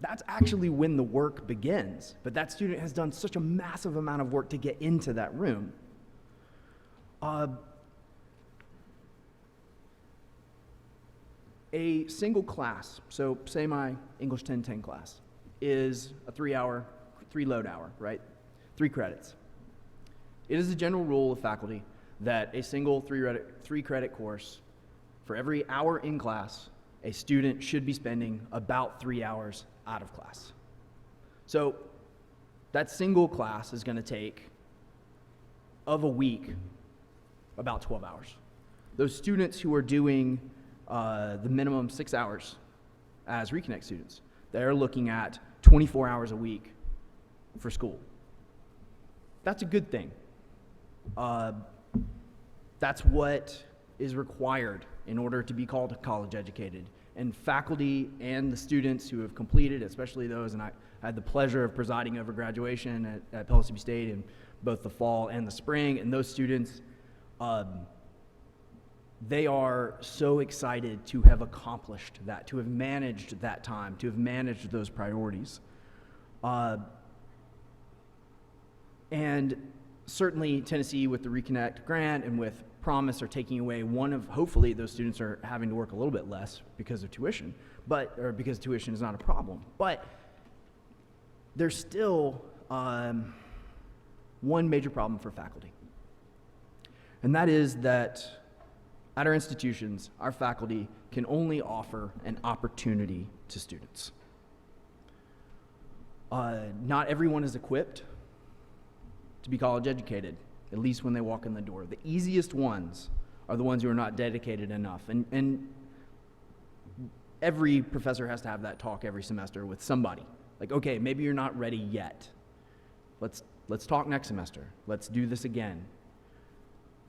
that's actually when the work begins. But that student has done such a massive amount of work to get into that room. A single class, so say my English 1010 class, is a 3 load hour, right? 3 credits. It is a general rule of faculty that a single 3 credit course, for every hour in class, a student should be spending about 3 hours out of class. So that single class is going to take, of a week, about 12 hours. Those students who are doing the minimum 6 hours as Reconnect students, they're looking at 24 hours a week for school. That's a good thing. That's what is required in order to be called college educated. And faculty and the students who have completed, especially those, and I had the pleasure of presiding over graduation at Pellissippi State in both the fall and the spring, and those students, they are so excited to have accomplished that, to have managed that time, to have managed those priorities. And certainly Tennessee, with the Reconnect grant and with Promise, are taking away one of, hopefully those students are having to work a little bit less because of tuition, or because tuition is not a problem. But there's still one major problem for faculty. And that is that at our institutions, our faculty can only offer an opportunity to students. Not everyone is equipped to be college educated, at least when they walk in the door. The easiest ones are the ones who are not dedicated enough. And every professor has to have that talk every semester with somebody. Like, okay, maybe you're not ready yet. Let's talk next semester. Let's do this again.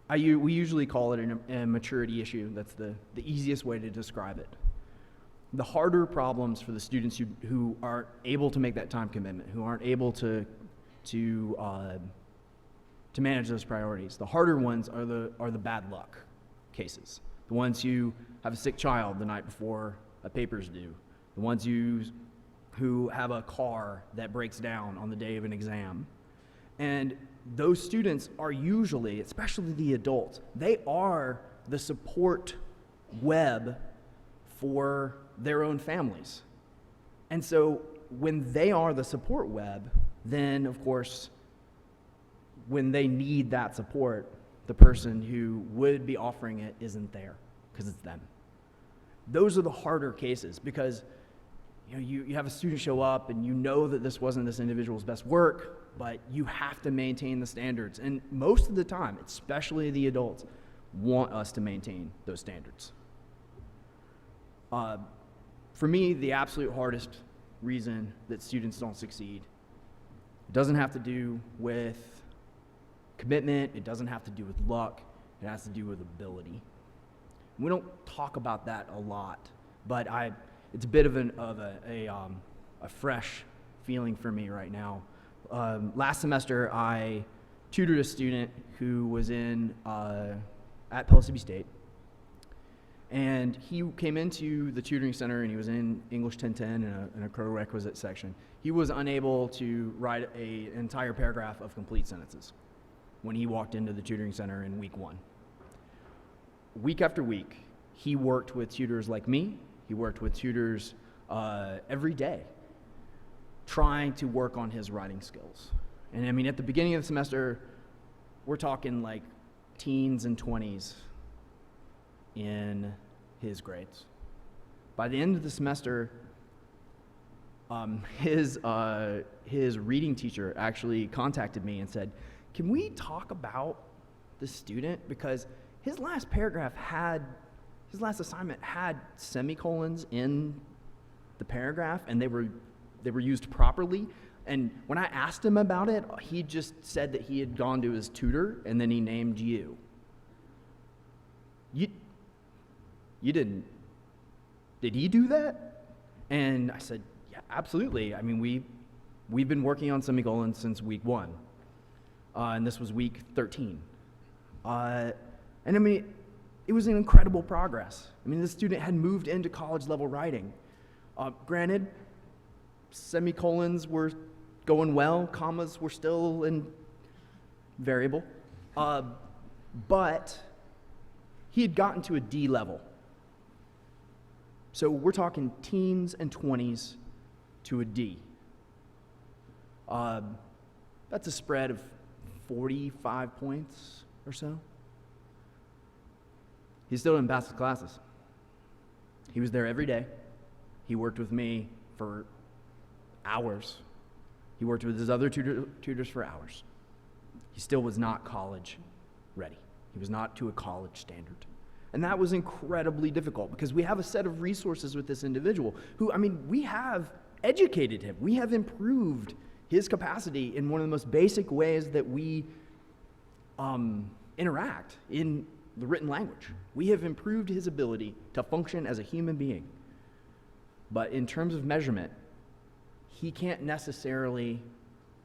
We usually call it a maturity issue. That's the easiest way to describe it. The harder problems for the students who aren't able to make that time commitment, who aren't able to manage those priorities, the harder ones are the bad luck cases. The ones who have a sick child the night before a paper's due. The ones who have a car that breaks down on the day of an exam. And those students are usually, especially the adults, they are the support web for their own families. And so when they are the support web, then of course, when they need that support, the person who would be offering it isn't there because it's them. Those are the harder cases because you have a student show up and you know that this wasn't this individual's best work, but you have to maintain the standards. And most of the time, especially the adults, want us to maintain those standards. For me, the absolute hardest reason that students don't succeed, it doesn't have to do with commitment, it doesn't have to do with luck, it has to do with ability. We don't talk about that a lot, but it's a bit of a fresh feeling for me right now. Last semester, I tutored a student who was at Pellissippi State, and he came into the tutoring center and he was in English 1010 in a prerequisite section. He was unable to write an entire paragraph of complete sentences when he walked into the tutoring center in week 1. Week after week, he worked with tutors like me. He worked with tutors every day, trying to work on his writing skills. And I mean, at the beginning of the semester, we're talking like teens and 20s in his grades. By the end of the semester, his reading teacher actually contacted me and said, "Can we talk about the student? Because his last assignment had semicolons in the paragraph, and they were used properly. And when I asked him about it, he just said that he had gone to his tutor, and then he named you. did he do that? And I said, yeah, absolutely. I mean, we've been working on semicolons since week 1. And this was week 13. And I mean, it was an incredible progress. I mean, this student had moved into college level writing. Granted, semicolons were going well, commas were still in variable, but he had gotten to a D level. So we're talking teens and 20s to a D. That's a spread of 45 points or so. He still didn't pass his classes. He was there every day. He worked with me for hours. He worked with his other tutors for hours. He still was not college ready. He was not to a college standard. And that was incredibly difficult because we have a set of resources with this individual who, I mean, we have educated him. We have improved his capacity in one of the most basic ways that we interact in the written language. We have improved his ability to function as a human being. But in terms of measurement, he can't necessarily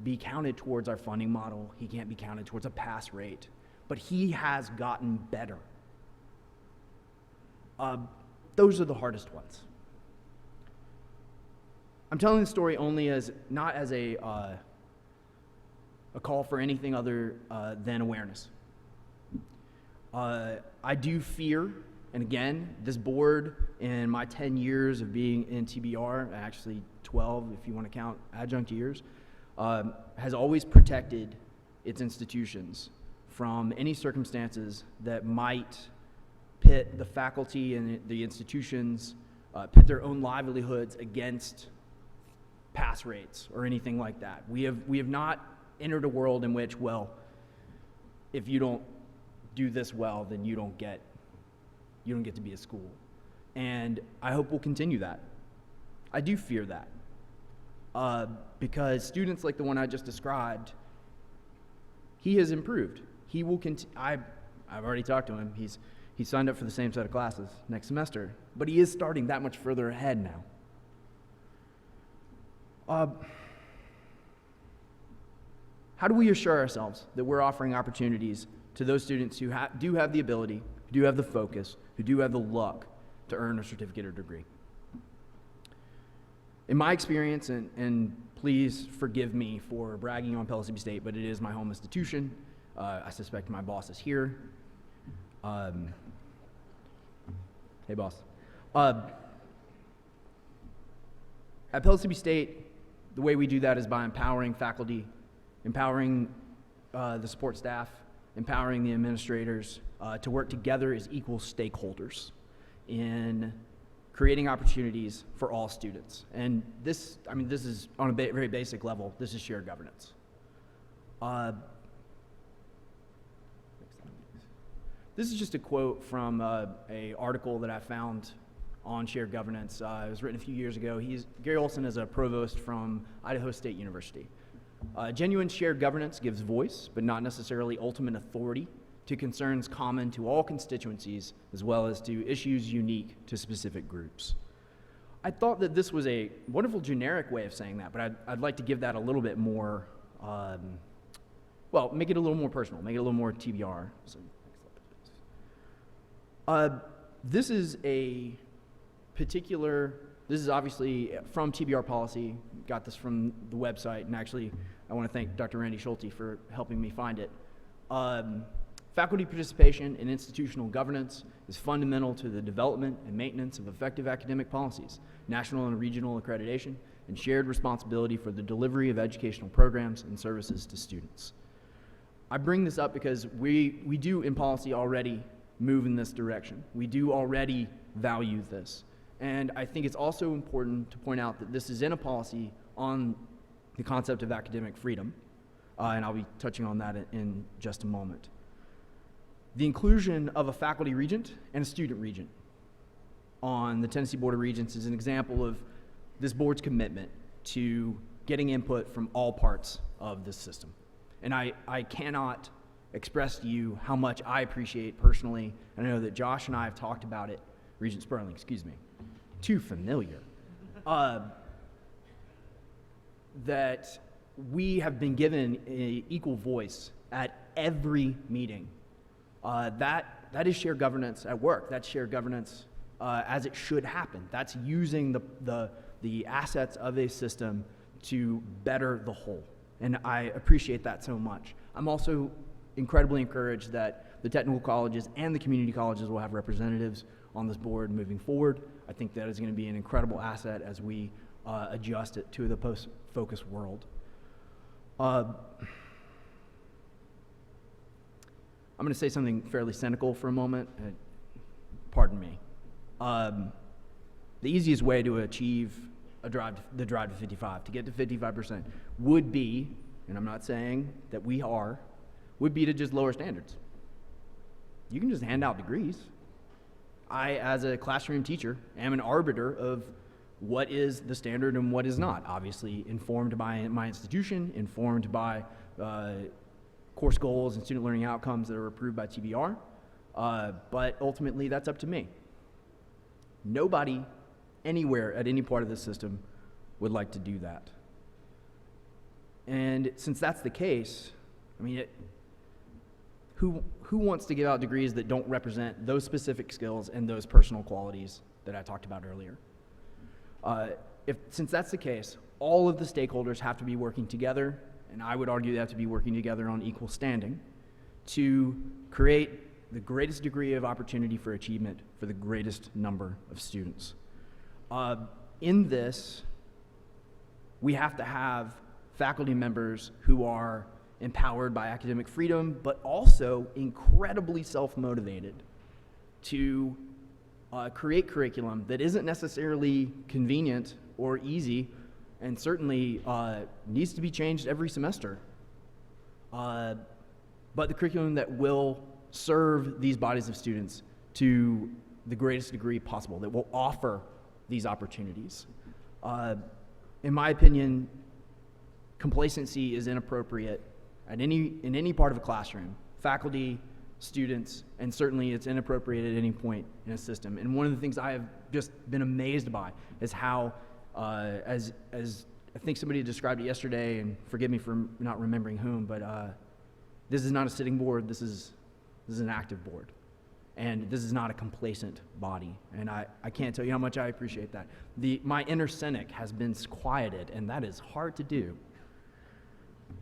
be counted towards our funding model. He can't be counted towards a pass rate. But he has gotten better. Those are the hardest ones. I'm telling the story only as not as a call for anything other than awareness. I do fear, and again, this board in my 10 years of being in TBR, actually 12 if you want to count adjunct years, has always protected its institutions from any circumstances that might pit the faculty and the institutions, pit their own livelihoods against pass rates or anything like that. We have not entered a world in which, well, if you don't do this well, then you don't get to be a school. And I hope we'll continue that. I do fear that. Because students like the one I just described, he has improved. He will I've already talked to him. He signed up for the same set of classes next semester, but he is starting that much further ahead now. How do we assure ourselves that we're offering opportunities to those students who do have the ability, who do have the focus, who do have the luck to earn a certificate or degree? In my experience, and please forgive me for bragging on Pellissippi State, but it is my home institution. I suspect my boss is here. Hey, boss. At Pellissippi State, the way we do that is by empowering faculty, empowering the support staff, empowering the administrators to work together as equal stakeholders in creating opportunities for all students. And this is on a very basic level, this is shared governance. This is just a quote from a article that I found on shared governance. It was written a few years ago. Gary Olson is a provost from Idaho State University. Genuine shared governance gives voice, but not necessarily ultimate authority, to concerns common to all constituencies, as well as to issues unique to specific groups. I thought that this was a wonderful generic way of saying that, but I'd like to give that a little bit more, make it a little more personal, make it a little more TBR. So, this is obviously from TBR policy, got this from the website, and actually I want to thank Dr. Randy Schulte for helping me find it. Faculty participation in institutional governance is fundamental to the development and maintenance of effective academic policies, national and regional accreditation, and shared responsibility for the delivery of educational programs and services to students. I bring this up because we do in policy already move in this direction. We do already value this. And I think it's also important to point out that this is in a policy on the concept of academic freedom, and I'll be touching on that in just a moment. The inclusion of a faculty regent and a student regent on the Tennessee Board of Regents is an example of this board's commitment to getting input from all parts of this system. And I cannot express to you how much I appreciate personally, and I know that Josh and I have talked about it Regent Sperling, excuse me, too familiar, that we have been given an equal voice at every meeting. That is shared governance at work. That's shared governance as it should happen. That's using the assets of a system to better the whole. And I appreciate that so much. I'm also incredibly encouraged that the technical colleges and the community colleges will have representatives on this board moving forward. I think that is going to be an incredible asset as we adjust it to the post-focus world. I'm going to say something fairly cynical for a moment. Pardon me. The easiest way to achieve the drive to 55, to get to 55%, would be, and I'm not saying that we are, would be to just lower standards. You can just hand out degrees. I, as a classroom teacher, am an arbiter of what is the standard and what is not. Obviously informed by my institution, informed by course goals and student learning outcomes that are approved by TBR, but ultimately that's up to me. Nobody anywhere at any part of the system would like to do that. And since that's the case, I mean, who wants to give out degrees that don't represent those specific skills and those personal qualities that I talked about earlier? Since that's the case, all of the stakeholders have to be working together, and I would argue they have to be working together on equal standing to create the greatest degree of opportunity for achievement for the greatest number of students. In this, we have to have faculty members who are empowered by academic freedom, but also incredibly self-motivated to create curriculum that isn't necessarily convenient or easy, and certainly needs to be changed every semester. But the curriculum that will serve these bodies of students to the greatest degree possible, that will offer these opportunities. In my opinion, complacency is inappropriate in any part of a classroom, faculty, students, and certainly it's inappropriate at any point in a system. And one of the things I have just been amazed by is how, as I think somebody described it yesterday, and forgive me for not remembering whom, but this is not a sitting board, this is an active board. And this is not a complacent body. And I can't tell you how much I appreciate that. My inner cynic has been quieted, and that is hard to do.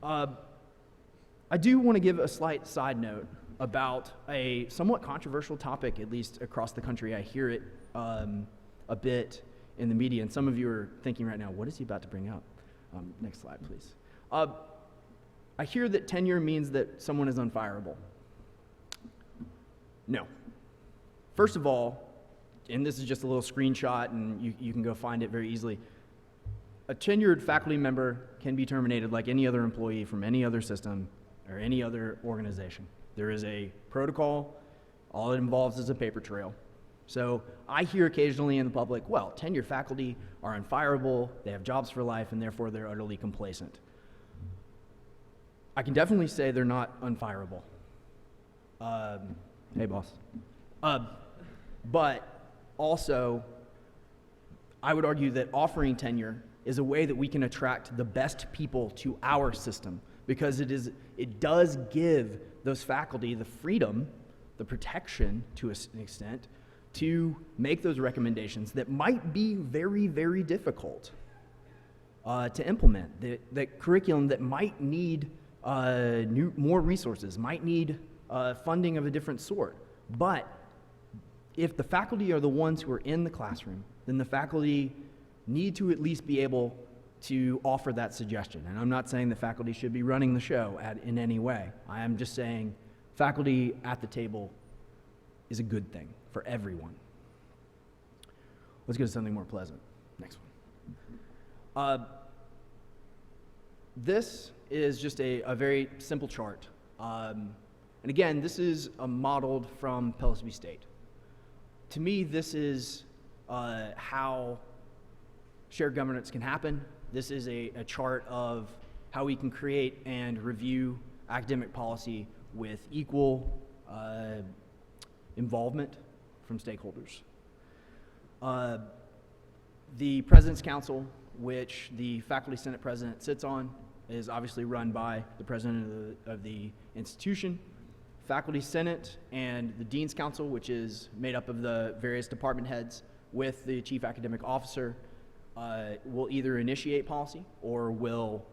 I do want to give a slight side note about a somewhat controversial topic, at least across the country. I hear it a bit in the media, and some of you are thinking right now, what is he about to bring up? Next slide, please. I hear that tenure means that someone is unfireable. No. First of all, and this is just a little screenshot, and you can go find it very easily, a tenured faculty member can be terminated like any other employee from any other system or any other organization. There is a protocol. All it involves is a paper trail. So I hear occasionally in the public, well, tenured faculty are unfireable, they have jobs for life, and therefore they're utterly complacent. I can definitely say they're not unfireable. Hey, boss. But also, I would argue that offering tenure is a way that we can attract the best people to our system, because it does give those faculty the freedom, the protection to an extent, to make those recommendations that might be very, very difficult to implement. That curriculum that might need more resources, might need funding of a different sort. But if the faculty are the ones who are in the classroom, then the faculty need to at least be able to offer that suggestion. And I'm not saying the faculty should be running the show in any way. I am just saying faculty at the table is a good thing for everyone. Let's go to something more pleasant. Next one. This is just a very simple chart. And again, this is modeled from Pellissippi State. To me, this is how shared governance can happen. This is a chart of how we can create and review academic policy with equal involvement from stakeholders. The President's Council, which the Faculty Senate President sits on, is obviously run by the President of the institution. Faculty Senate and the Dean's Council, which is made up of the various department heads with the Chief Academic Officer, will either initiate policy or will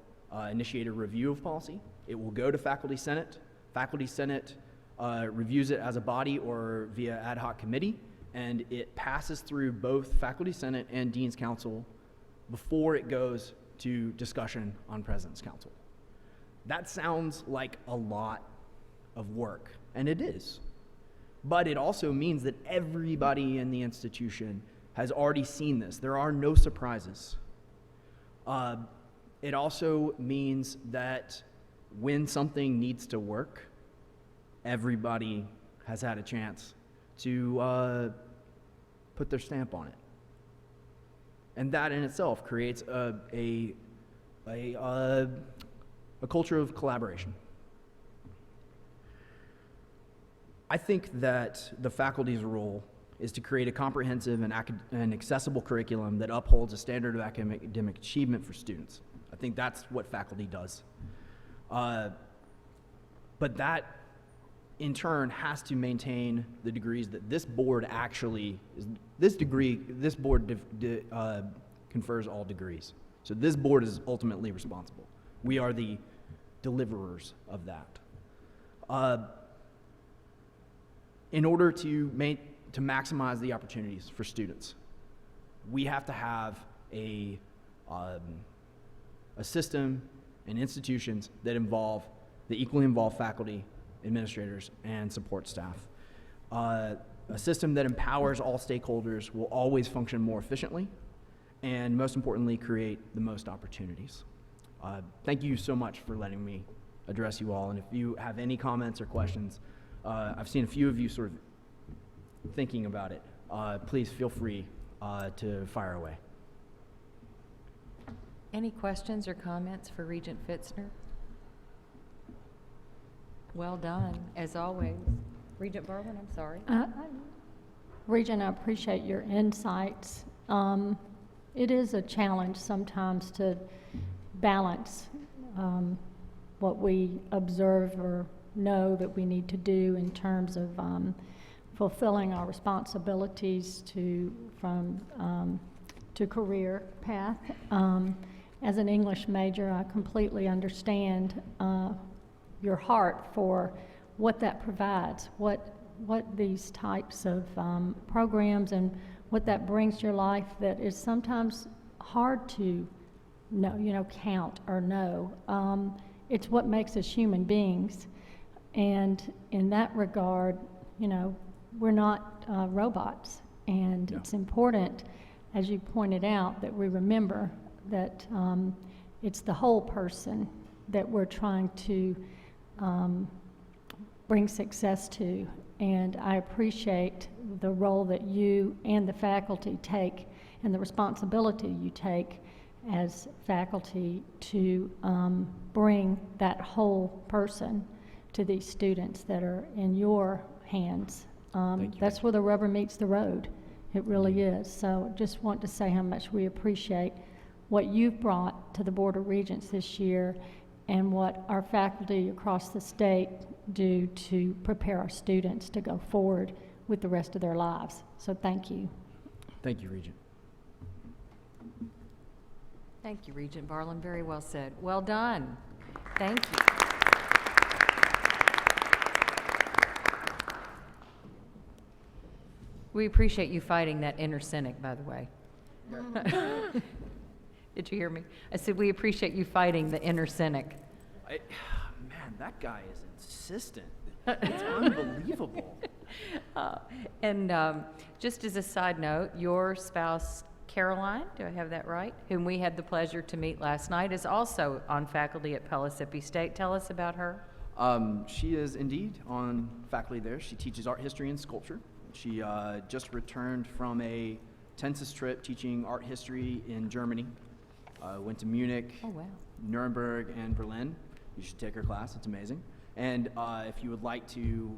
initiate a review of policy. It will go to Faculty Senate. Faculty Senate reviews it as a body or via ad hoc committee, and it passes through both Faculty Senate and Dean's Council before it goes to discussion on President's Council. That sounds like a lot of work, and it is. But it also means that everybody in the institution has already seen this. There are no surprises. It also means that when something needs to work, everybody has had a chance to put their stamp on it. And that in itself creates a culture of collaboration. I think that the faculty's role is to create a comprehensive and accessible curriculum that upholds a standard of academic achievement for students. I think that's what faculty does. But that, in turn, has to maintain the degrees that this board actually is. This board confers all degrees. So this board is ultimately responsible. We are the deliverers of that. In order to maximize the opportunities for students, we have to have a system and institutions that equally involve faculty, administrators, and support staff. A system that empowers all stakeholders will always function more efficiently and, most importantly, create the most opportunities. Thank you so much for letting me address you all, and if you have any comments or questions, I've seen a few of you sort of thinking about it. Please feel free to fire away. Any questions or comments for Regent Pfitzner? Well done, as always. Regent Barwin, I'm sorry. Regent, I appreciate your insights. It is a challenge sometimes to balance what we observe or know that we need to do in terms of fulfilling our responsibilities to career path. As an English major, I completely understand your heart for what that provides, what these types of programs and what that brings to your life that is sometimes hard to know, count or know. It's what makes us human beings. And in that regard, we're not robots. And it's important, as you pointed out, that we remember that it's the whole person that we're trying to bring success to. And I appreciate the role that you and the faculty take and the responsibility you take as faculty to bring that whole person to these students that are in your hands. That's where the rubber meets the road. It really is. So just want to say how much we appreciate what you've brought to the Board of Regents this year and what our faculty across the state do to prepare our students to go forward with the rest of their lives. So thank you. Thank you, Regent. Thank you, Regent Barlin. Very well said. Well done. Thank you. We appreciate you fighting that inner cynic, by the way. Did you hear me? I said we appreciate you fighting the inner cynic. Man, that guy is insistent. It's unbelievable. And just as a side note, your spouse, Caroline, do I have that right? Whom we had the pleasure to meet last night, is also on faculty at Pellissippi State. Tell us about her. She is indeed on faculty there. She teaches art history and sculpture. She just returned from a Tensis trip teaching art history in Germany. Went to Munich, Nuremberg, and Berlin. You should take her class. It's amazing. And if you would like to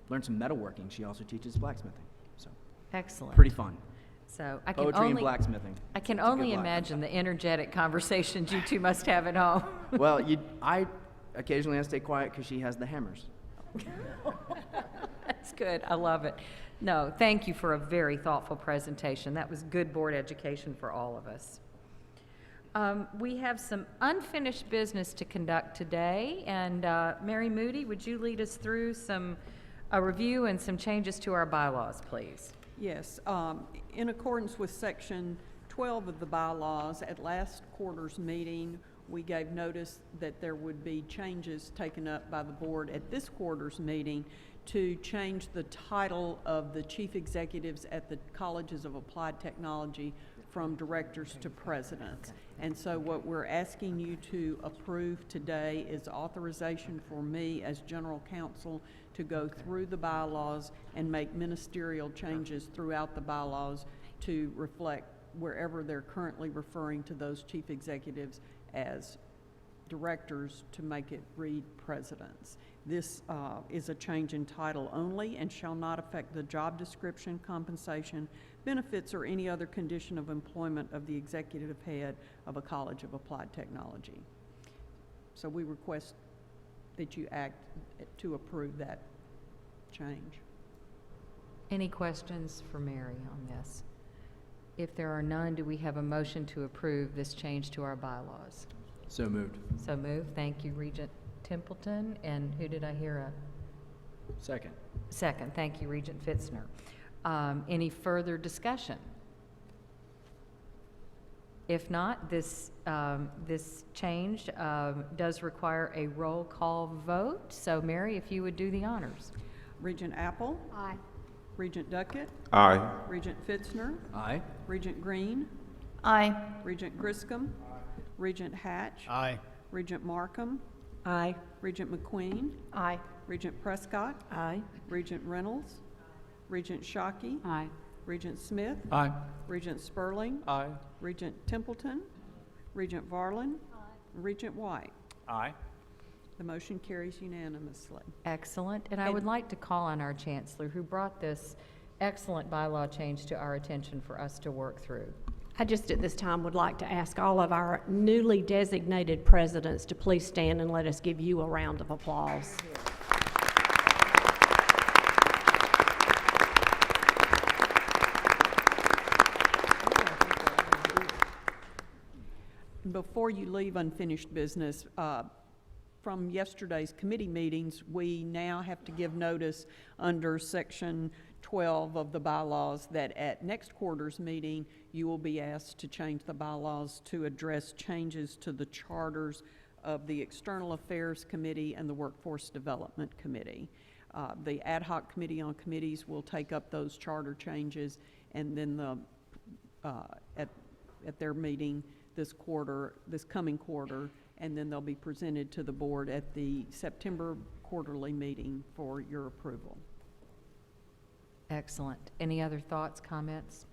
learn some metalworking, she also teaches blacksmithing. So Excellent. Pretty fun. So I can Poetry and only, blacksmithing. I can It's a good only life. imagine the energetic conversations you two must have at home. Well, I occasionally have to stay quiet because she has the hammers. That's good. I love it. No, thank you for a very thoughtful presentation. That was good board education for all of us. We have some unfinished business to conduct today, and Mary Moody, would you lead us through a review and some changes to our bylaws, please? Yes, in accordance with Section 12 of the bylaws, at last quarter's meeting, we gave notice that there would be changes taken up by the board at this quarter's meeting to change the title of the chief executives at the Colleges of Applied Technology from directors to presidents. And so what we're asking you to approve today is authorization for me as general counsel to go through the bylaws and make ministerial changes throughout the bylaws to reflect wherever they're currently referring to those chief executives as directors to make it read presidents. This is a change in title only and shall not affect the job description, compensation, benefits, or any other condition of employment of the executive head of a College of Applied Technology. So we request that you act to approve that change. Any questions for Mary on this? If there are none, do we have a motion to approve this change to our bylaws? So moved. So moved. Thank you, Regent Templeton. And who did I hear a Second. second? Thank you, Regent Fitzner. Any further discussion? If not, this change does require a roll call vote. So Mary, if you would do the honors. Regent Apple? Aye. Regent Duckett? Aye. Regent Fitzner? Aye. Regent Green? Aye. Regent Griscom? Regent Hatch? Aye. Regent Markham? Aye. Regent McQueen? Aye. Regent Prescott? Aye. Regent Reynolds? Regent Shockey? Aye. Regent Smith? Aye. Regent Sperling? Aye. Regent Templeton? Regent Varlin? Regent White? Aye. The motion carries unanimously. Excellent. And I would like to call on our Chancellor, who brought this excellent bylaw change to our attention for us to work through. I just at this time would like to ask all of our newly designated presidents to please stand and let us give you a round of applause. Before you leave unfinished business, from yesterday's committee meetings, we now have to give notice under Section 12 of the bylaws that at next quarter's meeting, you will be asked to change the bylaws to address changes to the charters of the External Affairs Committee and the Workforce Development Committee. The Ad Hoc Committee on Committees will take up those charter changes, and then at their meeting this coming quarter, and then they'll be presented to the board at the September quarterly meeting for your approval. Excellent. Any other thoughts, comments?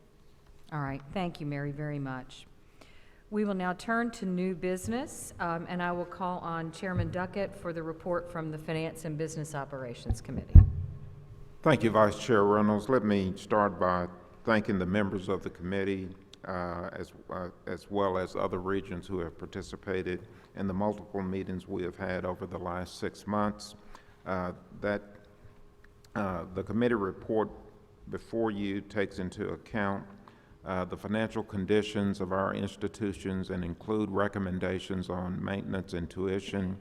All right. Thank you, Mary, very much. We will now turn to new business, and I will call on Chairman Duckett for the report from the Finance and Business Operations Committee. Thank you, Vice Chair Reynolds. Let me start by thanking the members of the committee, as well as other regions who have participated in the multiple meetings we have had over the last 6 months. The committee report before you takes into account the financial conditions of our institutions and include recommendations on maintenance and tuition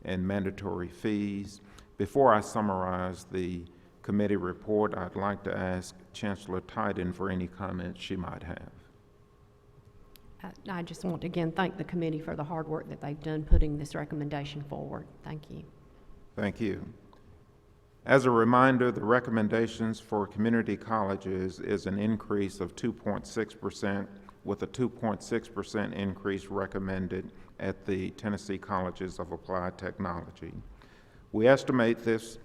and mandatory fees. Before I summarize the committee report, I'd like to ask Chancellor Tyden for any comments she might have. I just want to again thank the committee for the hard work that they've done putting this recommendation forward. Thank you. Thank you. As a reminder, the recommendations for community colleges is an increase of 2.6%, with a 2.6% increase recommended at the Tennessee Colleges of Applied Technology. We estimate this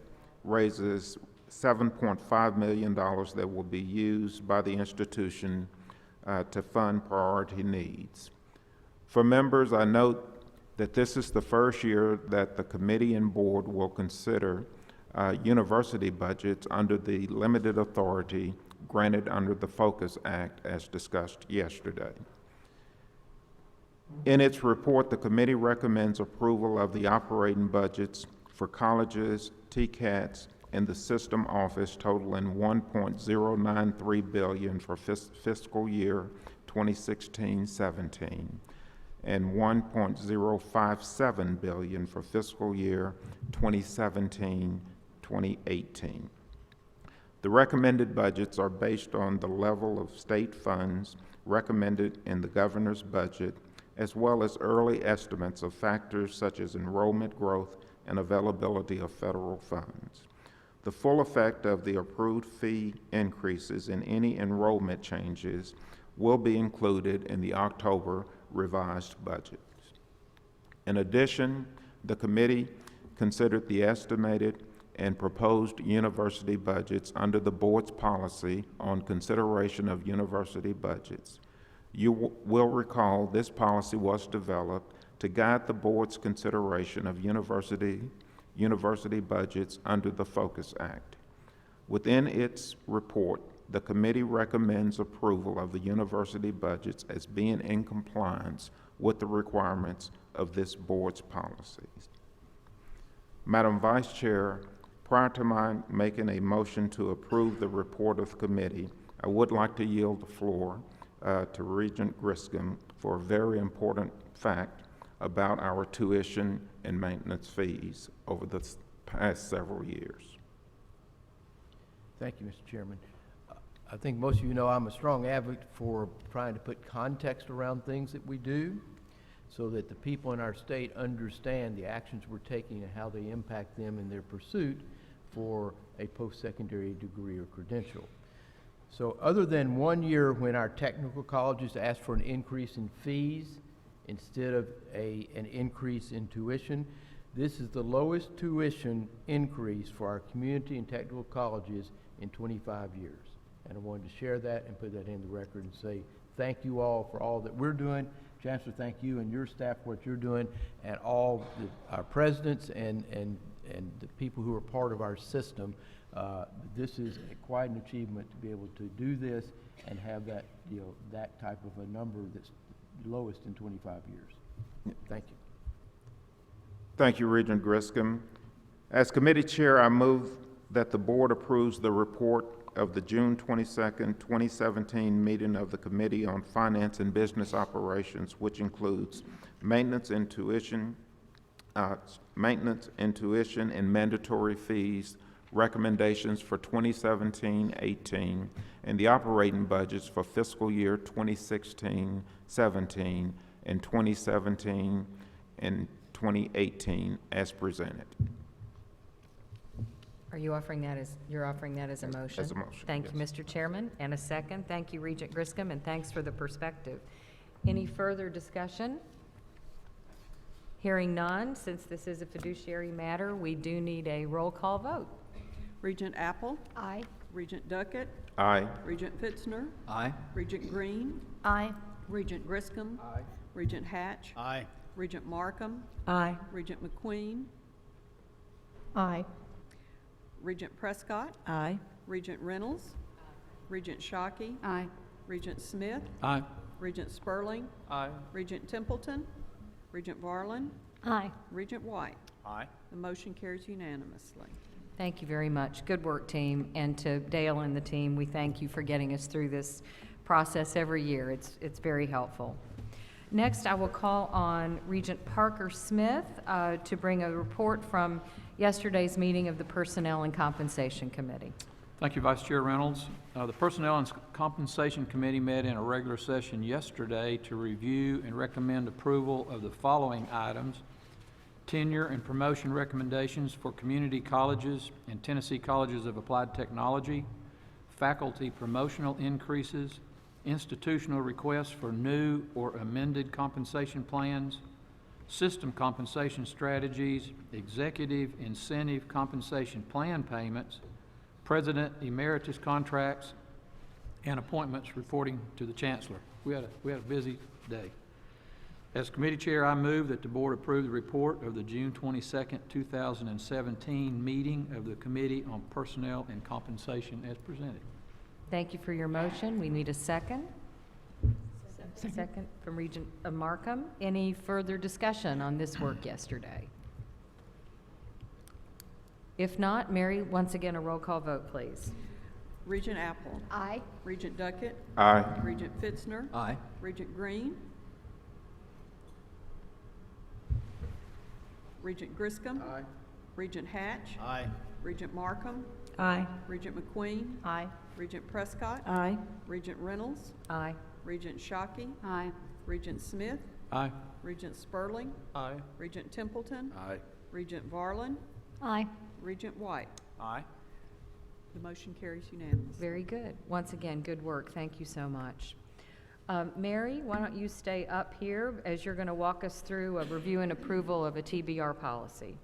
raises $7.5 million that will be used by the institution to fund priority needs. For members, I note that this is the first year that the committee and board will consider university budgets under the limited authority granted under the Focus Act as discussed yesterday. In its report, the committee recommends approval of the operating budgets for colleges, TCATs, and the system office totaling $1.093 billion for fiscal year 2016-17 and $1.057 billion for fiscal year 2017-2018. The recommended budgets are based on the level of state funds recommended in the governor's budget, as well as early estimates of factors such as enrollment growth and availability of federal funds. The full effect of the approved fee increases and any enrollment changes will be included in the October revised budgets. In addition, the committee considered the estimated and proposed university budgets under the board's policy on consideration of university budgets. You will recall this policy was developed to guide the board's consideration of university budgets under the Focus Act. Within its report, the committee recommends approval of the university budgets as being in compliance with the requirements of this board's policies. Madam Vice Chair, prior to my making a motion to approve the report of the committee, I would like to yield the floor to Regent Griscom for a very important fact about our tuition and maintenance fees over the past several years. Thank you, Mr. Chairman. I think most of you know I'm a strong advocate for trying to put context around things that we do so that the people in our state understand the actions we're taking and how they impact them in their pursuit for a post-secondary degree or credential. So other than 1 year when our technical colleges asked for an increase in fees instead of an increase in tuition, this is the lowest tuition increase for our community and technical colleges in 25 years. And I wanted to share that and put that in the record and say thank you all for all that we're doing. Chancellor, thank you and your staff for what you're doing, and all our presidents and the people who are part of our system. This is quite an achievement to be able to do this and have that, that type of a number that's lowest in 25 years. Thank you. Thank you, Regent Griscom. As committee chair, I move that the board approves the report of the June 22nd, 2017 meeting of the Committee on Finance and Business Operations, which includes maintenance and tuition and mandatory fees, recommendations for 2017-18, and the operating budgets for fiscal year 2016-17 and 2017 and 2018 as presented. Are you offering that as, you're offering that as a motion? As a motion, Thank you, yes. Mr. Chairman. And a second. Thank you, Regent Griscom, and thanks for the perspective. Any further discussion? Hearing none, since this is a fiduciary matter, we do need a roll call vote. Regent Apple? Aye. Regent Duckett? Aye. Regent Fitzner? Aye. Regent Green? Aye. Regent Griscom? Aye. Regent Hatch? Aye. Regent Markham? Aye. Regent McQueen? Aye. Regent Prescott? Aye. Regent Reynolds? Regent Shockey? Aye. Regent Smith? Aye. Regent Sperling? Aye. Regent Templeton? Regent Varlin? Aye. Regent White? Aye. The motion carries unanimously. Thank you very much. Good work, team. And to Dale and the team, we thank you for getting us through this process every year. It's very helpful. Next, I will call on Regent Parker Smith to bring a report from yesterday's meeting of the Personnel and Compensation Committee. Thank you, Vice Chair Reynolds. The Personnel and Compensation Committee met in a regular session yesterday to review and recommend approval of the following items: tenure and promotion recommendations for community colleges and Tennessee Colleges of Applied Technology, faculty promotional increases, institutional requests for new or amended compensation plans, system compensation strategies, executive incentive compensation plan payments, President Emeritus contracts, and appointments reporting to the Chancellor. We had a busy day. As committee chair, I move that the board approve the report of the June 22nd, 2017 meeting of the Committee on Personnel and Compensation as presented. Thank you for your motion. We need a second. Second from Regent Markham. Any further discussion on this work yesterday? If not, Mary, once again, a roll call vote, please. Regent Apple. Aye. Regent Duckett. Aye. Regent Fitzner. Aye. Regent Green. Regent Griscom. Aye. Regent Hatch. Aye. Regent Markham. Aye. Regent McQueen. Aye. Regent Prescott. Aye. Regent Reynolds. Aye. Regent Shockey. Aye. Regent Smith. Aye. Regent Sperling. Aye. Regent Templeton. Aye. Regent Varlin. Aye. Regent White. Aye. The motion carries unanimously. Very good. Once again, good work. Thank you so much. Mary, why don't you stay up here as you're going to walk us through a review and approval of a TBR policy.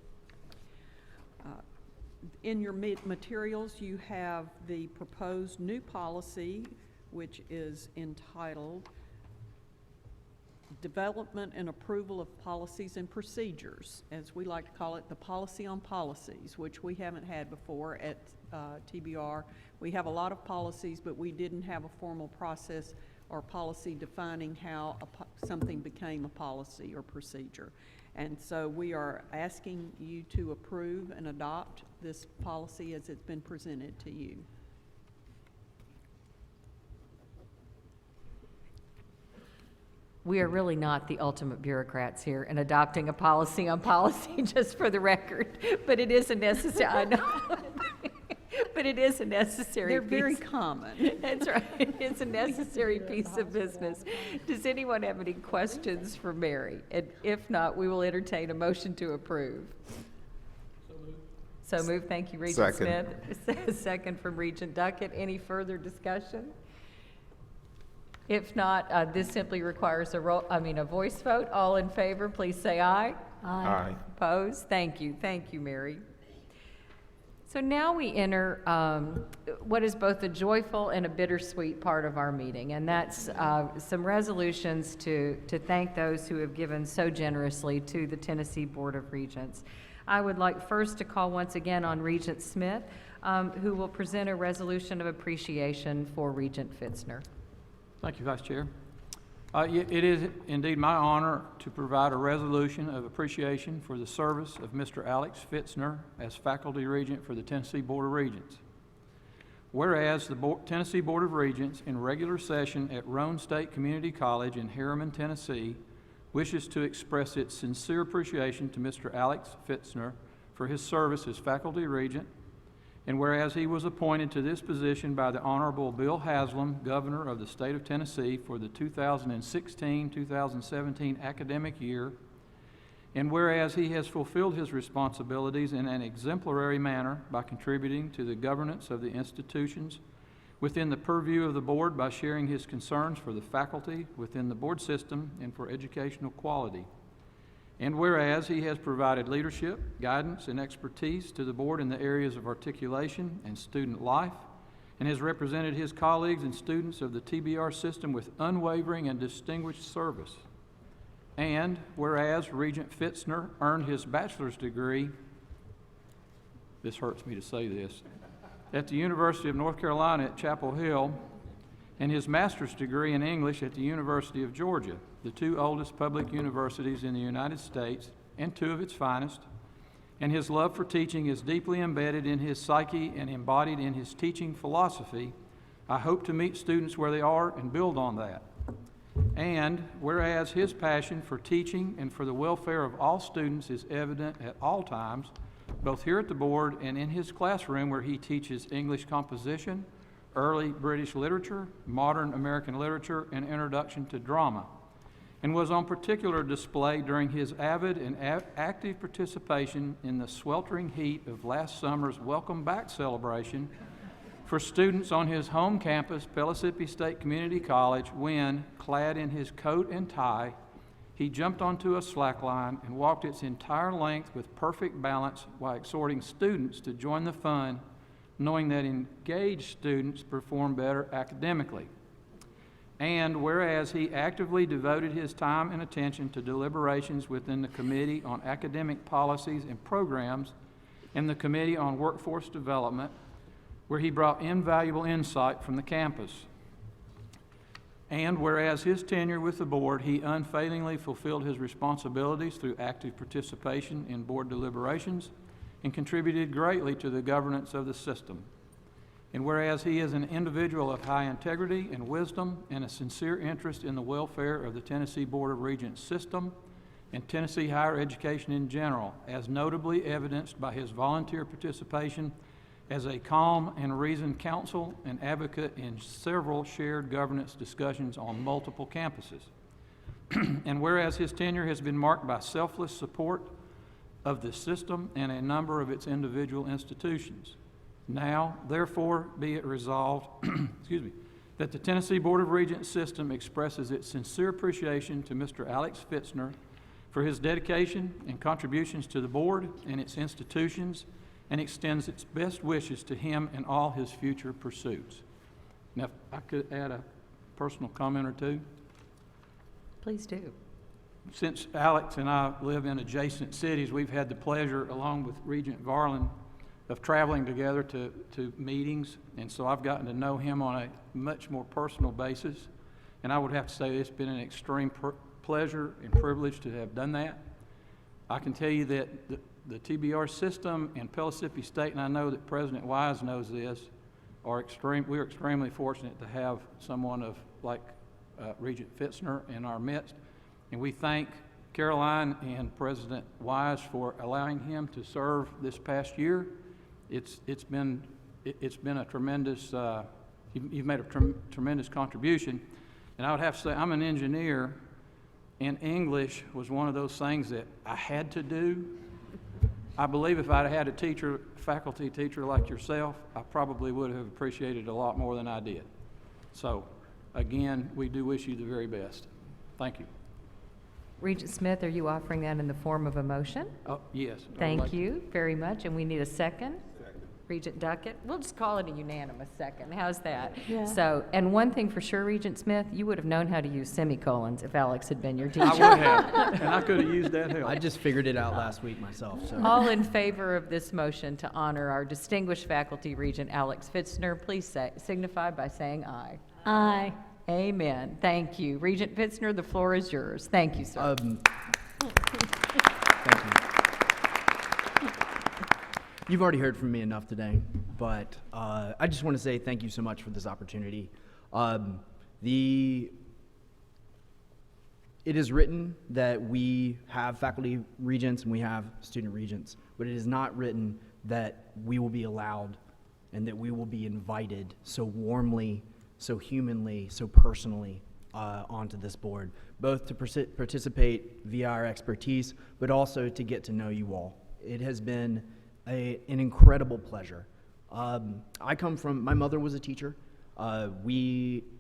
In your materials, you have the proposed new policy, which is entitled Development and Approval of Policies and Procedures, as we like to call it, the policy on policies, which we haven't had before at TBR. We have a lot of policies, but we didn't have a formal process or policy defining how something became a policy or procedure. And so we are asking you to approve and adopt this policy as it's been presented to you. We are really not the ultimate bureaucrats here in adopting a policy on policy, just for the record, but it is a necessary, I know. But it is a necessary They're very piece. common. That's right, it's a necessary piece of business. Does anyone have any questions for Mary? And if not, we will entertain a motion to approve. So moved, thank you, Regent Second. Smith. Second from Regent Duckett. Any further discussion? If not, this simply requires a voice vote. All in favor, please say aye. Aye. Opposed? Thank you, Mary. So now we enter what is both a joyful and a bittersweet part of our meeting, and that's some resolutions to thank those who have given so generously to the Tennessee Board of Regents. I would like first to call once again on Regent Smith, who will present a resolution of appreciation for Regent Fitzner. Thank you, Vice Chair. It is indeed my honor to provide a resolution of appreciation for the service of Mr. Alex Fitzner as Faculty Regent for the Tennessee Board of Regents. Whereas the Tennessee Board of Regents in regular session at Roane State Community College in Harriman, Tennessee, wishes to express its sincere appreciation to Mr. Alex Fitzner for his service as Faculty Regent, and whereas he was appointed to this position by the Honorable Bill Haslam, Governor of the State of Tennessee for the 2016-2017 academic year, and whereas he has fulfilled his responsibilities in an exemplary manner by contributing to the governance of the institutions within the purview of the Board by sharing his concerns for the faculty within the Board system and for educational quality. And whereas he has provided leadership, guidance, and expertise to the Board in the areas of articulation and student life, and has represented his colleagues and students of the TBR system with unwavering and distinguished service. And whereas Regent Fitzner earned his bachelor's degree, this hurts me to say this, at the University of North Carolina at Chapel Hill, and his master's degree in English at the University of Georgia, the two oldest public universities in the United States and two of its finest, and his love for teaching is deeply embedded in his psyche and embodied in his teaching philosophy. I hope to meet students where they are and build on that. And whereas his passion for teaching and for the welfare of all students is evident at all times, both here at the Board and in his classroom where he teaches English composition, early British literature, modern American literature, and introduction to drama, and was on particular display during his avid and active participation in the sweltering heat of last summer's Welcome Back celebration for students on his home campus, Pellissippi State Community College, when, clad in his coat and tie, he jumped onto a slackline and walked its entire length with perfect balance while exhorting students to join the fun, knowing that engaged students perform better academically. And whereas he actively devoted his time and attention to deliberations within the Committee on Academic Policies and Programs and the Committee on Workforce Development, where he brought invaluable insight from the campus. And whereas his tenure with the board, he unfailingly fulfilled his responsibilities through active participation in board deliberations and contributed greatly to the governance of the system. And whereas he is an individual of high integrity and wisdom and a sincere interest in the welfare of the Tennessee Board of Regents system and Tennessee higher education in general, as notably evidenced by his volunteer participation as a calm and reasoned counsel and advocate in several shared governance discussions on multiple campuses. And whereas his tenure has been marked by selfless support of the system and a number of its individual institutions. Now, therefore, be it resolved, excuse me, that the Tennessee Board of Regents system expresses its sincere appreciation to Mr. Alex Fitzner for his dedication and contributions to the board and its institutions, and extends its best wishes to him and all his future pursuits. Now, if I could add a personal comment or two. Please do. Since Alex and I live in adjacent cities, we've had the pleasure, along with Regent Varlin, of traveling together to meetings, and so I've gotten to know him on a much more personal basis. And I would have to say it's been an extreme pleasure and privilege to have done that. I can tell you that the TBR system and Pellissippi State, and I know that President Wise knows this, we're extremely fortunate to have someone like Regent Fitzner in our midst. And we thank Caroline and President Wise for allowing him to serve this past year. It's been a tremendous, you've made a tremendous contribution. And I would have to say, I'm an engineer, and English was one of those things that I had to do. I believe if I'd had a faculty teacher like yourself, I probably would have appreciated it a lot more than I did. So, again, we do wish you the very best. Thank you. Regent Smith, are you offering that in the form of a motion? Oh, yes. Thank you very much, and we need a second. Regent Duckett, we'll just call it a unanimous second. How's that? Yeah. So, and one thing for sure, Regent Smith, you would have known how to use semicolons if Alex had been your teacher. I would have, and I could have used that help. I just figured it out last week myself, so. All in favor of this motion to honor our distinguished faculty regent, Alex Fitzner, please signify by saying aye. Aye. Amen. Thank you. Regent Fitzner, the floor is yours. Thank you, sir. Thank you. You've already heard from me enough today, but I just want to say thank you so much for this opportunity. It is written that we have faculty regents and we have student regents, but it is not written that we will be allowed and that we will be invited so warmly, so humanly, so personally onto this board, both to participate via our expertise, but also to get to know you all. It has been an incredible pleasure. I come from, my mother was a teacher. My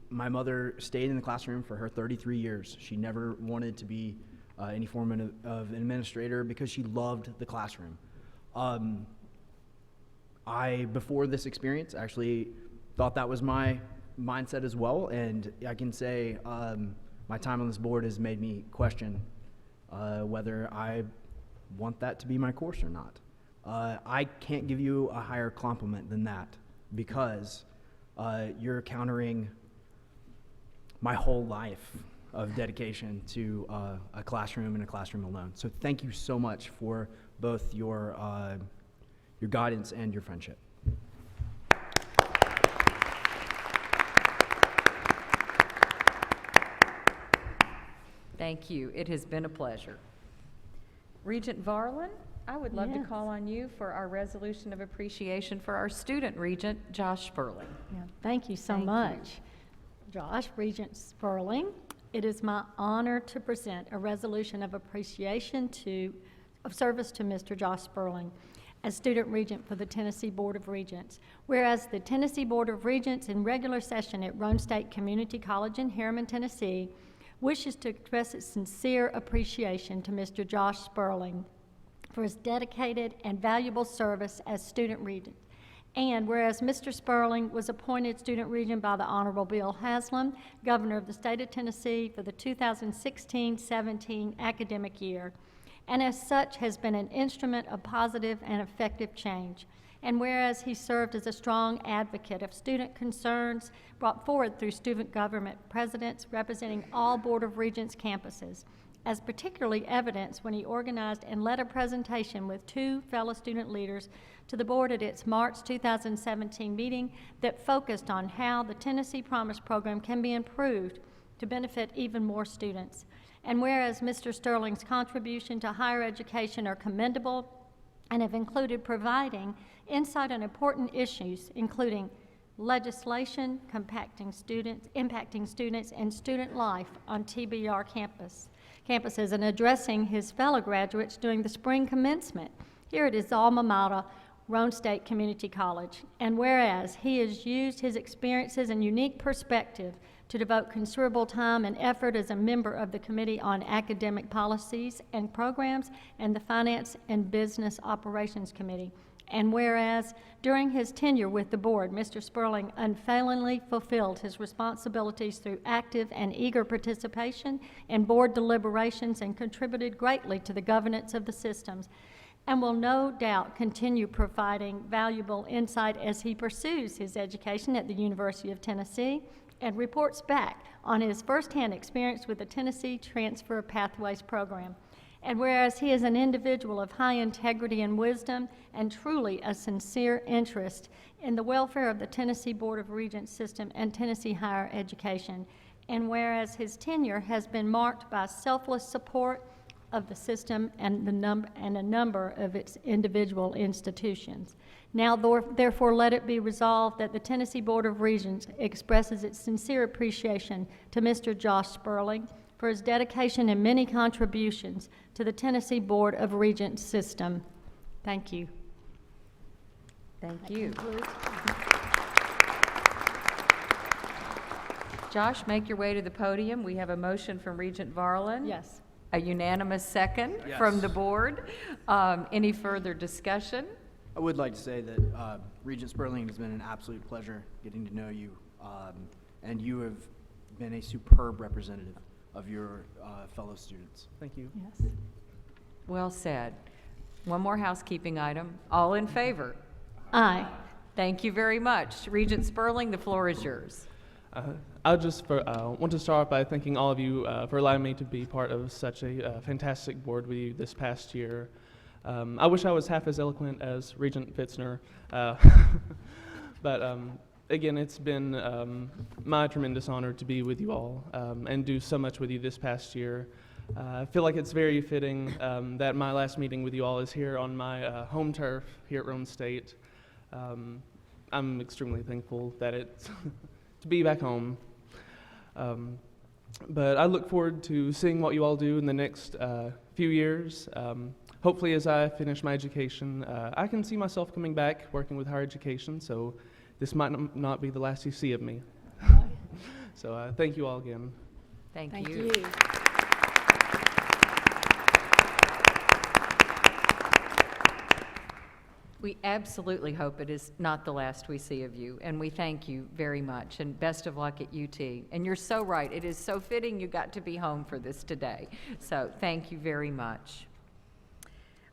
mother stayed in the classroom for her 33 years. She never wanted to be any form of administrator because she loved the classroom. Before this experience, actually thought that was my mindset as well, and I can say my time on this board has made me question whether I want that to be my course or not. I can't give you a higher compliment than that because you're countering my whole life of dedication to a classroom and a classroom alone. So thank you so much for both your guidance and your friendship. Thank you. It has been a pleasure. Regent Varlin, I would love to Yes. call on you for our resolution of appreciation for our student regent, Josh Sperling. Yeah, thank you so Thank you. much. Josh, Regent Sperling, it is my honor to present a resolution of appreciation of service to Mr. Josh Sperling as student regent for the Tennessee Board of Regents. Whereas the Tennessee Board of Regents in regular session at Roane State Community College in Harriman, Tennessee, wishes to express its sincere appreciation to Mr. Josh Sperling for his dedicated and valuable service as student regent. And whereas Mr. Sperling was appointed student regent by the Honorable Bill Haslam, Governor of the State of Tennessee, for the 2016-17 academic year, and as such has been an instrument of positive and effective change. And whereas he served as a strong advocate of student concerns brought forward through student government presidents representing all Board of Regents campuses, as particularly evidenced when he organized and led a presentation with 2 fellow student leaders to the board at its March 2017 meeting that focused on how the Tennessee Promise program can be improved to benefit even more students. And whereas Mr. Sterling's contribution to higher education are commendable and have included providing insight on important issues, including legislation impacting students and student life on TBR campuses, and addressing his fellow graduates during the spring commencement here at his alma mater, Roane State Community College. And whereas he has used his experiences and unique perspective to devote considerable time and effort as a member of the Committee on Academic Policies and Programs and the Finance and Business Operations Committee. And whereas during his tenure with the board, Mr. Sperling unfailingly fulfilled his responsibilities through active and eager participation in board deliberations and contributed greatly to the governance of the systems, and will no doubt continue providing valuable insight as he pursues his education at the University of Tennessee and reports back on his firsthand experience with the Tennessee Transfer Pathways program. And whereas he is an individual of high integrity and wisdom and truly a sincere interest in the welfare of the Tennessee Board of Regents system and Tennessee higher education, and whereas his tenure has been marked by selfless support of the system and a number of its individual institutions. Now, therefore, let it be resolved that the Tennessee Board of Regents expresses its sincere appreciation to Mr. Josh Sperling for his dedication and many contributions to the Tennessee Board of Regents system. Thank you. Thank you. Josh, make your way to the podium. We have a motion from Regent Varlin. Yes. A unanimous second Yes. from the board. Any further discussion? I would like to say that Regent Sperling has been an absolute pleasure getting to know you, and you have been a superb representative of your fellow students. Thank you. Yes. Well said. One more housekeeping item. All in favor? Aye. Thank you very much. Regent Sperling, the floor is yours. I just want to start by thanking all of you for allowing me to be part of such a fantastic board with you this past year. I wish I was half as eloquent as Regent Fitzner, but again, it's been my tremendous honor to be with you all and do so much with you this past year. I feel like it's very fitting that my last meeting with you all is here on my home turf here at Roane State. I'm extremely thankful that it's to be back home. But I look forward to seeing what you all do in the next few years. Hopefully, as I finish my education, I can see myself coming back working with higher education, so this might not be the last you see of me. So thank you all again. Thank you. We absolutely hope it is not the last we see of you, and we thank you very much, and best of luck at UT. And you're so right, it is so fitting you got to be home for this today. So thank you very much.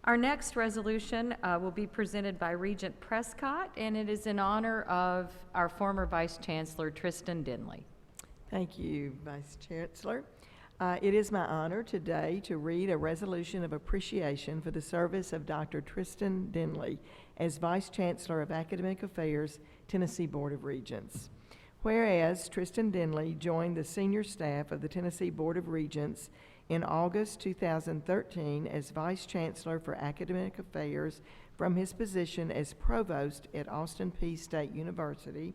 Our next resolution will be presented by Regent Prescott, and it is in honor of our former Vice Chancellor, Tristan Denley. Thank you, Vice Chancellor. It is my honor today to read a resolution of appreciation for the service of Dr. Tristan Denley as Vice Chancellor of Academic Affairs, Tennessee Board of Regents. Whereas Tristan Denley joined the senior staff of the Tennessee Board of Regents in August 2013 as Vice Chancellor for Academic Affairs from his position as Provost at Austin Peay State University,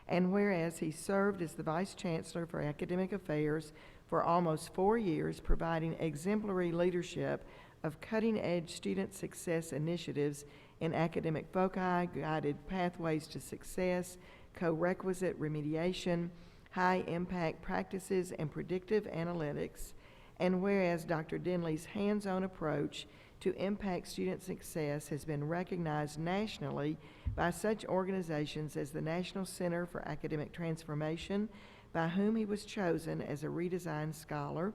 and whereas he served as the Vice Chancellor for Academic Affairs for almost 4 years, providing exemplary leadership of cutting-edge student success initiatives in academic foci, guided pathways to success, co-requisite remediation, high-impact practices, and predictive analytics. And whereas Dr. Denley's hands-on approach to impact student success has been recognized nationally by such organizations as the National Center for Academic Transformation, by whom he was chosen as a redesigned scholar,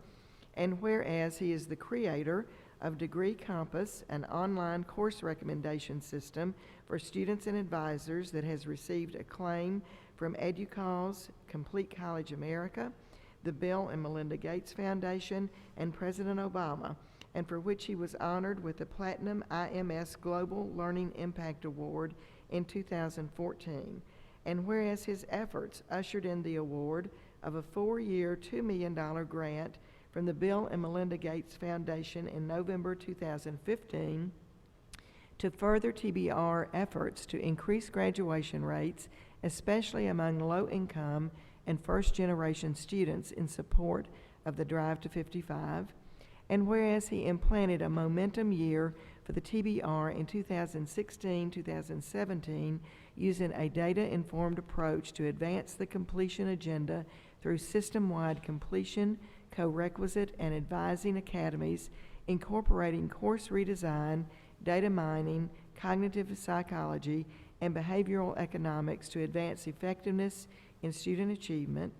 and whereas he is the creator of Degree Compass, an online course recommendation system for students and advisors that has received acclaim from EDUCAUSE, Complete College America, the Bill and Melinda Gates Foundation, and President Obama, and for which he was honored with the Platinum IMS Global Learning Impact Award in 2014. And whereas his efforts ushered in the award of a 4-year, $2 million grant from the Bill and Melinda Gates Foundation in November 2015 to further TBR efforts to increase graduation rates, especially among low-income and first-generation students in support of the Drive to 55. And whereas he implanted a momentum year for the TBR in 2016-2017 using a data-informed approach to advance the completion agenda through system-wide completion, co-requisite, and advising academies, incorporating course redesign, data mining, cognitive psychology, and behavioral economics to advance effectiveness in student achievement.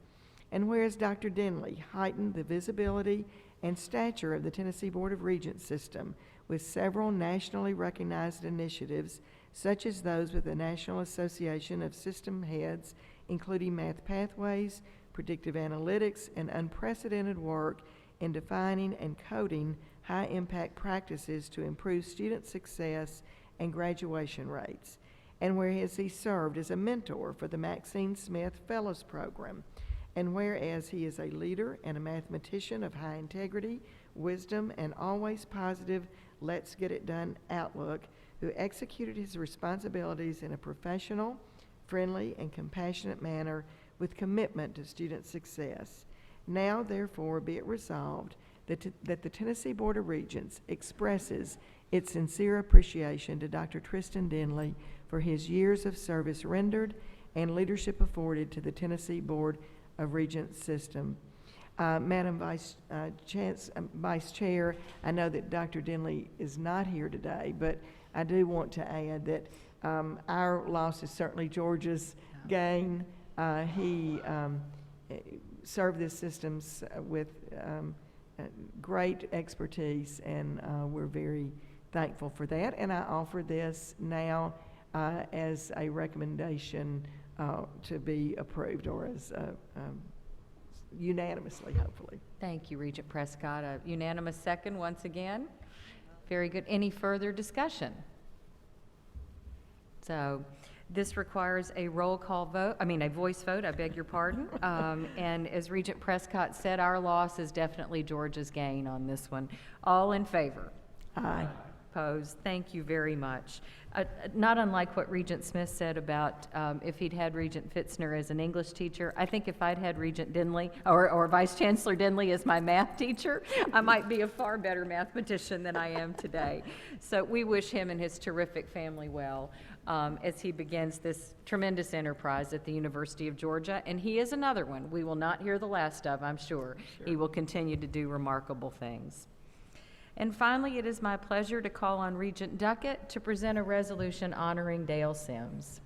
And whereas Dr. Denley heightened the visibility and stature of the Tennessee Board of Regents system with several nationally recognized initiatives, such as those with the National Association of System Heads, including Math Pathways, predictive analytics, and unprecedented work in defining and coding high-impact practices to improve student success and graduation rates. And whereas he served as a mentor for the Maxine Smith Fellows Program, and whereas he is a leader and a mathematician of high integrity, wisdom, and always positive, let's get it done outlook, who executed his responsibilities in a professional, friendly, and compassionate manner with commitment to student success. Now, therefore, be it resolved that the Tennessee Board of Regents expresses its sincere appreciation to Dr. Tristan Denley for his years of service rendered and leadership afforded to the Tennessee Board of Regents system. Madam Vice Chair, I know that Dr. Denley is not here today, but I do want to add that our loss is certainly George's gain. He served this system with great expertise, and we're very thankful for that. And I offer this now as a recommendation to be approved, or as unanimously, hopefully. Thank you, Regent Prescott. A unanimous second once again. Very good. Any further discussion? So this requires a roll call vote, a voice vote, I beg your pardon. And as Regent Prescott said, our loss is definitely George's gain on this one. All in favor? Aye. Opposed? Thank you very much. Not unlike what Regent Smith said about if he'd had Regent Fitzner as an English teacher, I think if I'd had Regent Denley or Vice Chancellor Denley as my math teacher, I might be a far better mathematician than I am today. So we wish him and his terrific family well as he begins this tremendous enterprise at the University of Georgia. And he is another one we will not hear the last of, I'm sure. He will continue to do remarkable things. And finally, it is my pleasure to call on Regent Duckett to present a resolution honoring Dale Sims.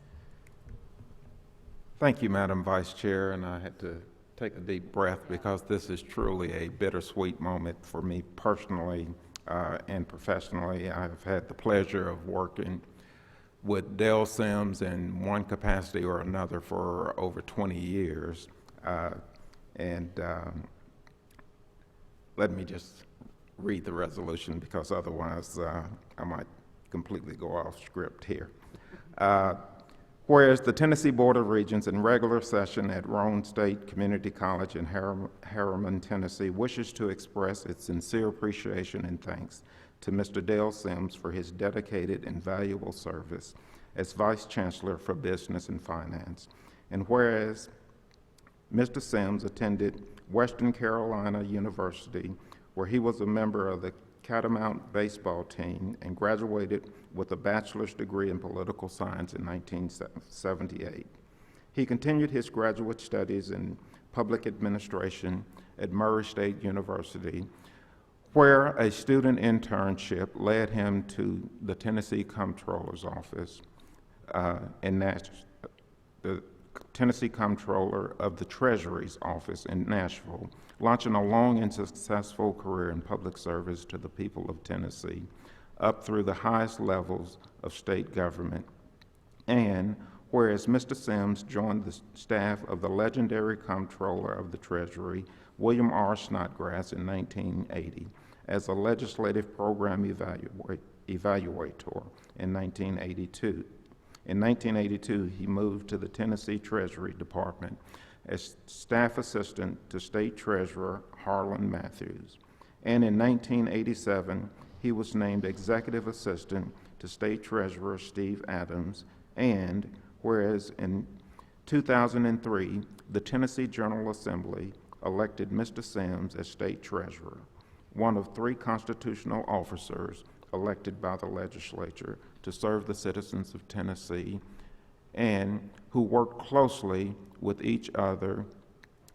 Thank you, Madam Vice Chair, and I had to take a deep breath because this is truly a bittersweet moment for me personally and professionally. I've had the pleasure of working with Dale Sims in one capacity or another for over 20 years. Let me just read the resolution because otherwise I might completely go off script here. Whereas the Tennessee Board of Regents in regular session at Roane State Community College in Harriman, Tennessee wishes to express its sincere appreciation and thanks to Mr. Dale Sims for his dedicated and valuable service as Vice Chancellor for Business and Finance. And whereas Mr. Sims attended Western Carolina University, where he was a member of the Catamount baseball team and graduated with a bachelor's degree in political science in 1978. He continued his graduate studies in public administration at Murray State University, where a student internship led him to the Tennessee Comptroller's Office the Tennessee Comptroller of the Treasury's office in Nashville, launching a long and successful career in public service to the people of Tennessee, up through the highest levels of state government. And whereas Mr. Sims joined the staff of the legendary Comptroller of the Treasury, William R. Snodgrass, in 1980, as a legislative program evaluator in 1982. In 1982, he moved to the Tennessee Treasury Department as staff assistant to State Treasurer Harlan Matthews. And in 1987, he was named executive assistant to State Treasurer Steve Adams. And whereas in 2003, the Tennessee General Assembly elected Mr. Sims as State Treasurer, one of 3 constitutional officers elected by the legislature to serve the citizens of Tennessee, and who work closely with each other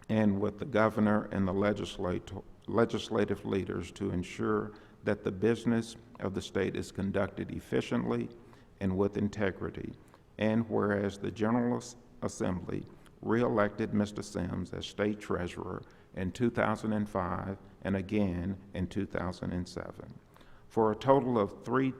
and with the governor and the legislative leaders to ensure that the business of the state is conducted efficiently and with integrity. And whereas the General Assembly re-elected Mr. Sims as State Treasurer in 2005 and again in 2007, for a total of 3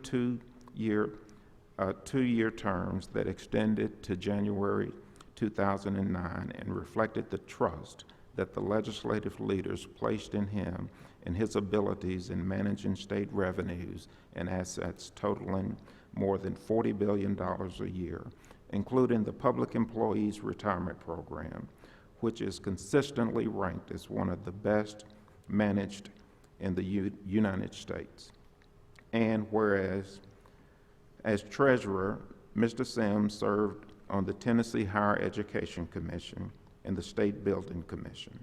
two-year terms that extended to January 2009 and reflected the trust that the legislative leaders placed in him and his abilities in managing state revenues and assets totaling more than $40 billion a year, including the Public Employees Retirement Program, which is consistently ranked as one of the best managed in the United States. And whereas, as treasurer, Mr. Sims served on the Tennessee Higher Education Commission and the State Building Commission,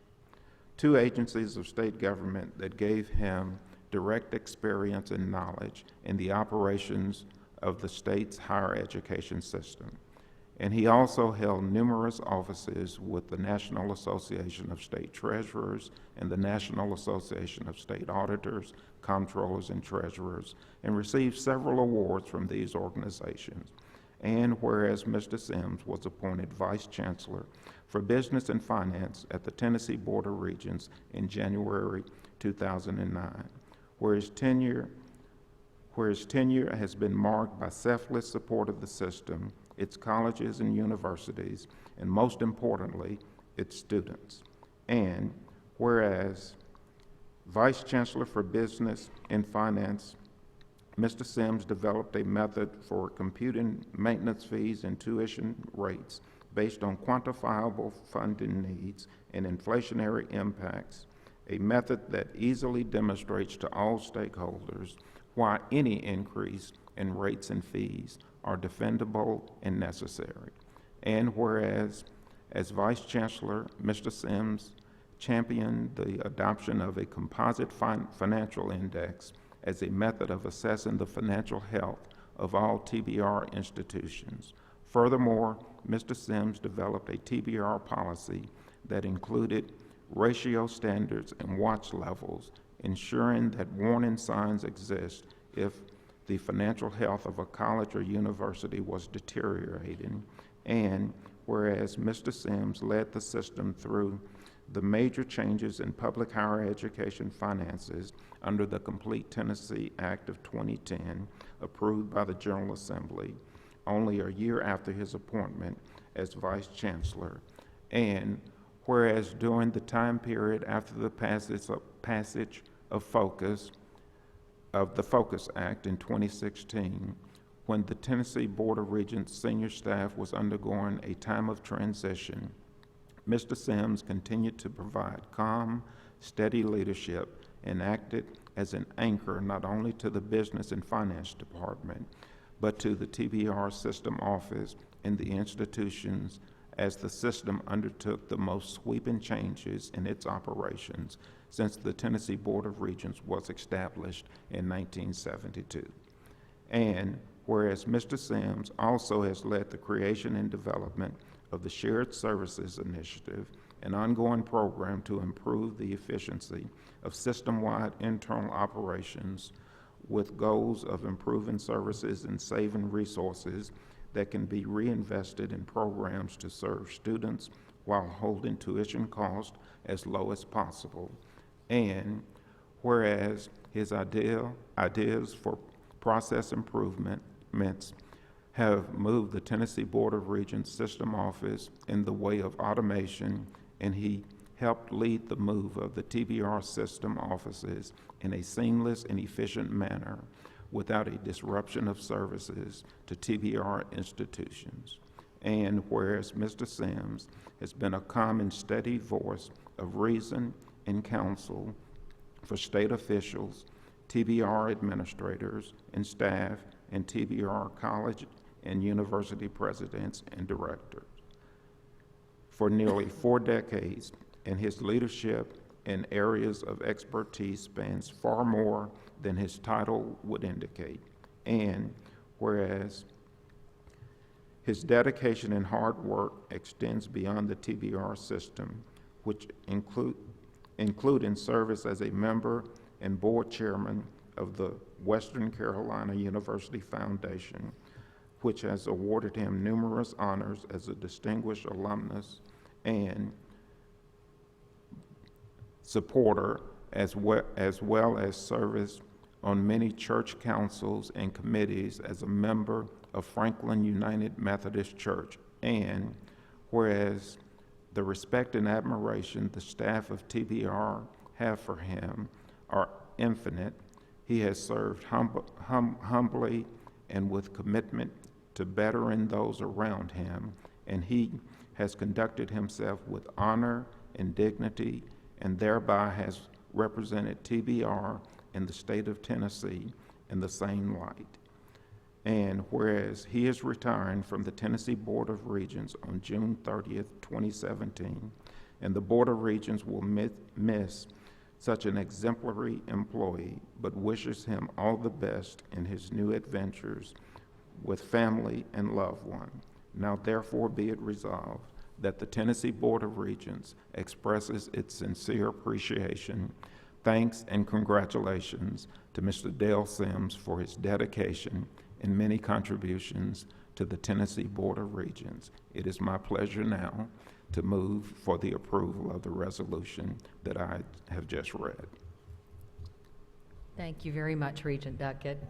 2 agencies of state government that gave him direct experience and knowledge in the operations of the state's higher education system. And he also held numerous offices with the National Association of State Treasurers and the National Association of State Auditors, Comptrollers, and Treasurers, and received several awards from these organizations. And whereas Mr. Sims was appointed Vice Chancellor for Business and Finance at the Tennessee Board of Regents in January 2009, where his tenure has been marked by selfless support of the system, its colleges and universities, and most importantly, its students. And whereas Vice Chancellor for Business and Finance, Mr. Sims developed a method for computing maintenance fees and tuition rates based on quantifiable funding needs and inflationary impacts, a method that easily demonstrates to all stakeholders why any increase in rates and fees are defendable and necessary. And whereas, as Vice Chancellor, Mr. Sims championed the adoption of a composite financial index as a method of assessing the financial health of all TBR institutions. Furthermore, Mr. Sims developed a TBR policy that included ratio standards and watch levels, ensuring that warning signs exist if the financial health of a college or university was deteriorating. And whereas Mr. Sims led the system through the major changes in public higher education finances under the Complete Tennessee Act of 2010, approved by the General Assembly, only a year after his appointment as Vice Chancellor. And whereas during the time period after the passage of the Focus Act in 2016, when the Tennessee Board of Regents senior staff was undergoing a time of transition, Mr. Sims continued to provide calm, steady leadership and acted as an anchor not only to the Business and Finance Department, but to the TBR system office and the institutions as the system undertook the most sweeping changes in its operations since the Tennessee Board of Regents was established in 1972. And whereas Mr. Sims also has led the creation and development of the Shared Services Initiative, an ongoing program to improve the efficiency of system-wide internal operations with goals of improving services and saving resources, that can be reinvested in programs to serve students while holding tuition costs as low as possible. And whereas his ideas for process improvements have moved the Tennessee Board of Regents system office in the way of automation, and he helped lead the move of the TBR system offices in a seamless and efficient manner without a disruption of services to TBR institutions. And whereas Mr. Sims has been a calm and steady voice of reason and counsel for state officials, TBR administrators and staff, and TBR college and university presidents and directors for nearly 4 decades, and his leadership in areas of expertise spans far more than his title would indicate. And whereas his dedication and hard work extends beyond the TBR system, which including service as a member and board chairman of the Western Carolina University Foundation, which has awarded him numerous honors as a distinguished alumnus and supporter, as well as service on many church councils and committees as a member of Franklin United Methodist Church. And whereas the respect and admiration the staff of TBR have for him are infinite, he has served humbly and with commitment to bettering those around him, and he has conducted himself with honor and dignity, and thereby has represented TBR in the state of Tennessee in the same light. And whereas he is retiring from the Tennessee Board of Regents on June 30th, 2017, and the Board of Regents will miss such an exemplary employee, but wishes him all the best in his new adventures with family and loved one. Now therefore be it resolved that the Tennessee Board of Regents expresses its sincere appreciation, thanks, and congratulations to Mr. Dale Sims for his dedication and many contributions to the Tennessee Board of Regents. It is my pleasure now to move for the approval of the resolution that I have just read. Thank you very much, Regent Duckett.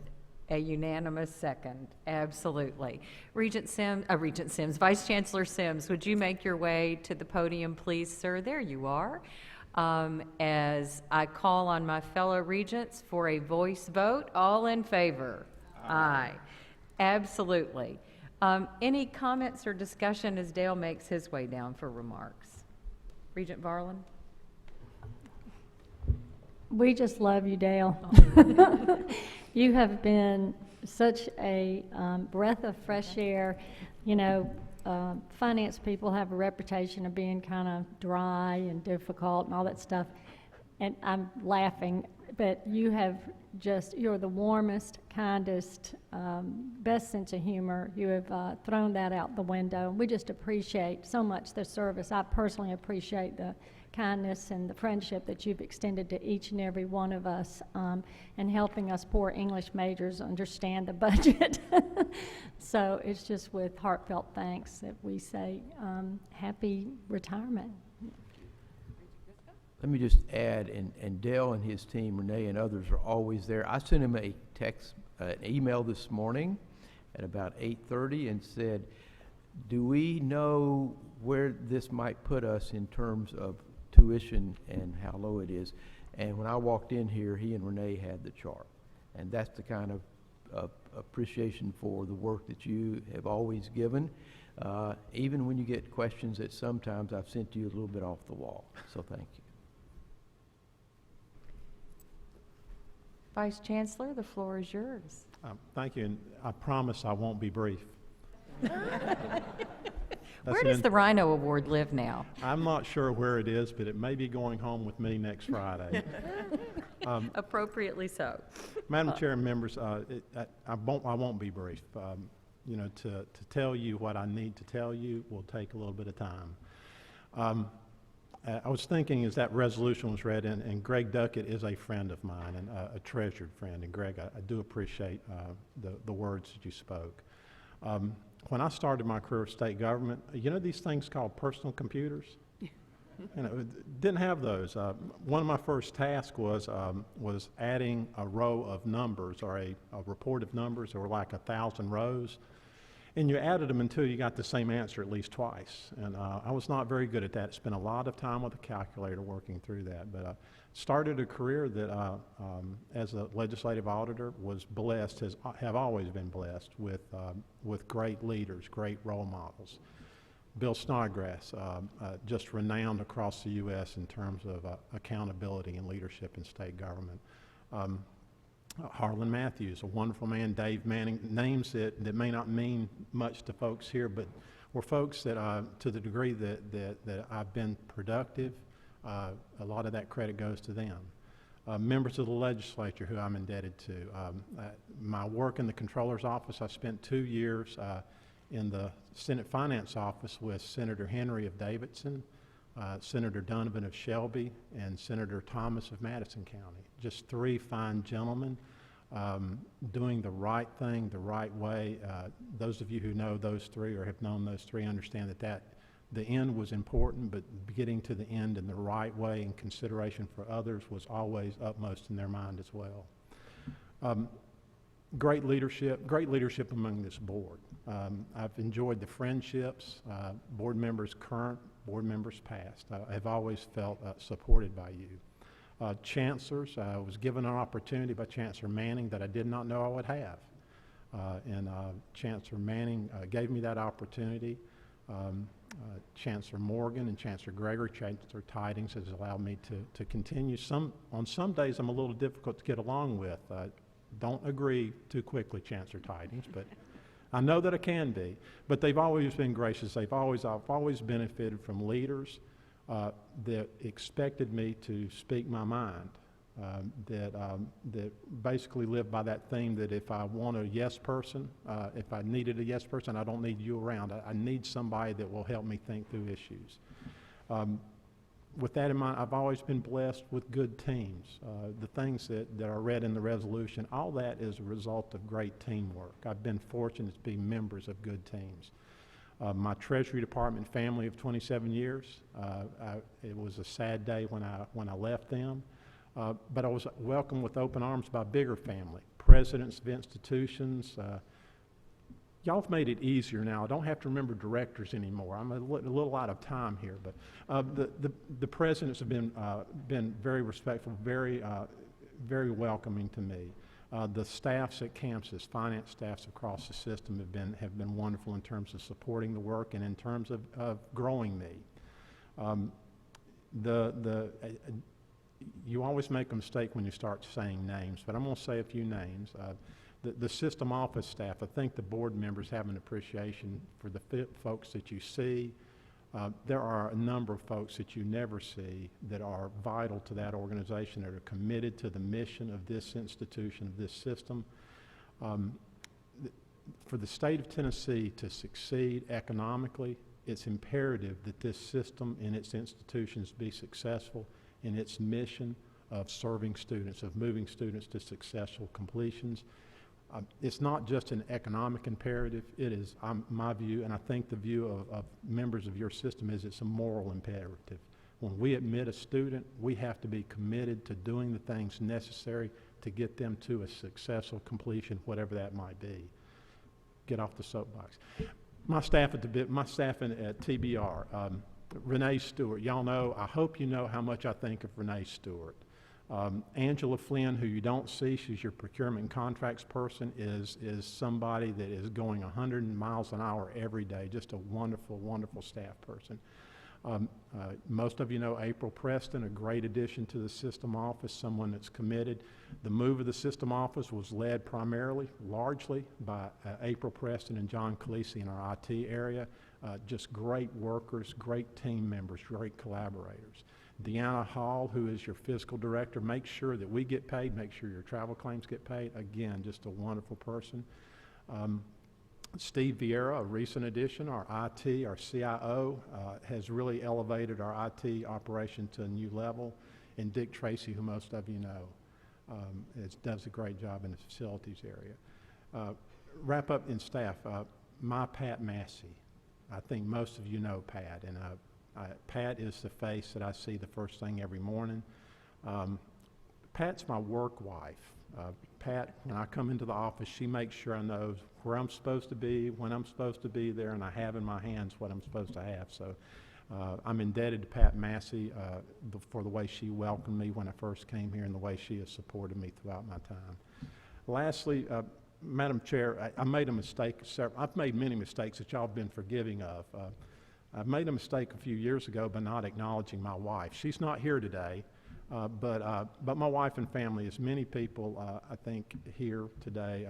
A unanimous second, absolutely. Regent Sims, Vice Chancellor Sims, would you make your way to the podium, please, sir? There you are. As I call on my fellow regents for a voice vote, all in favor? Aye. Absolutely. Any comments or discussion as Dale makes his way down for remarks? Regent Varlin? We just love you, Dale. You have been such a breath of fresh air. You know, finance people have a reputation of being kind of dry and difficult and all that stuff. And I'm laughing, but you have you're the warmest, kindest, best sense of humor. You have thrown that out the window. We just appreciate so much the service. I personally appreciate the kindness and the friendship that you've extended to each and every one of us, and helping us poor English majors understand the budget. So it's just with heartfelt thanks that we say happy retirement. Let me just add, and Dale and his team, Renee and others, are always there. I sent him an email this morning at about 8:30 and said, do we know where this might put us in terms of tuition and how low it is? And when I walked in here, he and Renee had the chart. And that's the kind of appreciation for the work that you have always given, even when you get questions that sometimes I've sent you a little bit off the wall. So thank you. Vice Chancellor, the floor is yours. Thank you, and I promise I won't be brief. Where does the Rhino Award live now? I'm not sure where it is, but it may be going home with me next Friday. Appropriately so. Madam Chair and members, I won't be brief. You know, to tell you what I need to tell you will take a little bit of time. I was thinking as that resolution was read, and Greg Duckett is a friend of mine and a treasured friend. And Greg, I do appreciate the words that you spoke. when I started my career with state government, you know these things called personal computers? You know, didn't have those. One of my first tasks was adding a row of numbers, or a report of numbers. There were like 1,000 rows. And you added them until you got the same answer at least twice. And I was not very good at that. Spent a lot of time with a calculator working through that. But started a career that, as a legislative auditor, was blessed, have always been blessed with great leaders, great role models. Bill Snodgrass, just renowned across the U.S. in terms of accountability and leadership in state government. Harlan Matthews, a wonderful man. Dave Manning, names that may not mean much to folks here, but were folks that, to the degree that I've been productive, a lot of that credit goes to them. Members of the legislature who I'm indebted to. My work in the Comptroller's office, I spent 2 years in the Senate Finance office with Senator Henry of Davidson, Senator Donovan of Shelby, and Senator Thomas of Madison County. Just 3 fine gentlemen doing the right thing the right way. Those of you who know those 3 or have known those 3 understand that the end was important, but getting to the end in the right way and consideration for others was always upmost in their mind as well. Great leadership among this board. I've enjoyed the friendships, board members current, board members past. I have always felt supported by you. Chancellors, I was given an opportunity by Chancellor Manning that I did not know I would have. And Chancellor Manning gave me that opportunity. Chancellor Morgan and Chancellor Gregory, Chancellor Tidings has allowed me to continue. On some days I'm a little difficult to get along with. Don't agree too quickly, Chancellor Tidings, but I know that I can be. But they've always been gracious. I've always benefited from leaders that expected me to speak my mind, that basically live by that theme that if I want a yes person, if I needed a yes person, I don't need you around. I need somebody that will help me think through issues. With that in mind, I've always been blessed with good teams. The things that are read in the resolution, all that is a result of great teamwork. I've been fortunate to be members of good teams. My Treasury Department family of 27 years, it was a sad day when I left them, but I was welcomed with open arms by a bigger family, presidents of institutions. Y'all have made it easier now. I don't have to remember directors anymore. I'm a little out of time here, but the presidents have been very respectful, very welcoming to me. The staffs at CAMSIS, finance staffs across the system have been wonderful in terms of supporting the work and in terms of growing me. You always make a mistake when you start saying names, but I'm going to say a few names. The system office staff, I think the board members have an appreciation for the folks that you see. There are a number of folks that you never see that are vital to that organization, that are committed to the mission of this institution, of this system. For the state of Tennessee to succeed economically, it's imperative that this system and its institutions be successful in its mission of serving students, of moving students to successful completions. It's not just an economic imperative. It is, my view, and I think the view of members of your system is it's a moral imperative. When we admit a student, we have to be committed to doing the things necessary to get them to a successful completion, whatever that might be. Get off the soapbox. My staff at TBR, Renee Stewart. Y'all know, I hope you know how much I think of Renee Stewart. Angela Flynn, who you don't see, she's your procurement and contracts person, is somebody that is going 100 miles an hour every day. Just a wonderful, wonderful staff person. Most of you know April Preston, a great addition to the system office, someone that's committed. The move of the system office was led largely by April Preston and John Khaleesi in our IT area. Just great workers, great team members, great collaborators. Deanna Hall, who is your fiscal director, make sure that we get paid, make sure your travel claims get paid. Again, just a wonderful person. Steve Vieira, a recent addition, our IT, our CIO, has really elevated our IT operation to a new level. And Dick Tracy, who most of you know, does a great job in the facilities area. Wrap up in staff. my Pat Massey. I think most of you know Pat, and Pat is the face that I see the first thing every morning. Pat's my work wife. Pat, when I come into the office, she makes sure I know where I'm supposed to be, when I'm supposed to be there, and I have in my hands what I'm supposed to have. So I'm indebted to Pat Massey for the way she welcomed me when I first came here and the way she has supported me throughout my time. Lastly, Madam Chair, I made a mistake. I've made many mistakes that y'all have been forgiving of. I made a mistake a few years ago by not acknowledging my wife. She's not here today, but my wife and family, as many people I think here today,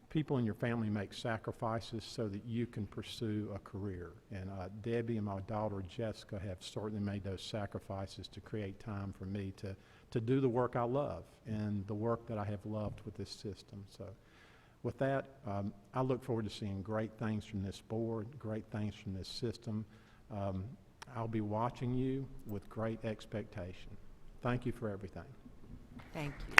people in your family make sacrifices so that you can pursue a career. And Debbie and my daughter Jessica have certainly made those sacrifices to create time for me to do the work I love and the work that I have loved with this system. So with that, I look forward to seeing great things from this board, great things from this system. I'll be watching you with great expectation. Thank you for everything. Thank you.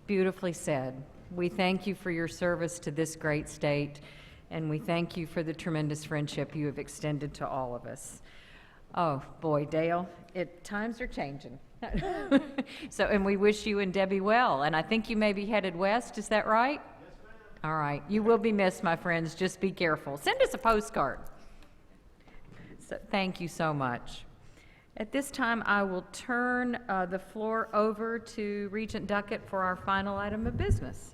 Beautifully said. We thank you for your service to this great state, and we thank you for the tremendous friendship you have extended to all of us. Oh, boy, Dale, times are changing. So, and we wish you and Debbie well, and I think you may be headed west, is that right? Yes, ma'am. All right, you will be missed, my friends. Just be careful. Send us a postcard. So, thank you so much. At this time, I will turn the floor over to Regent Duckett for our final item of business.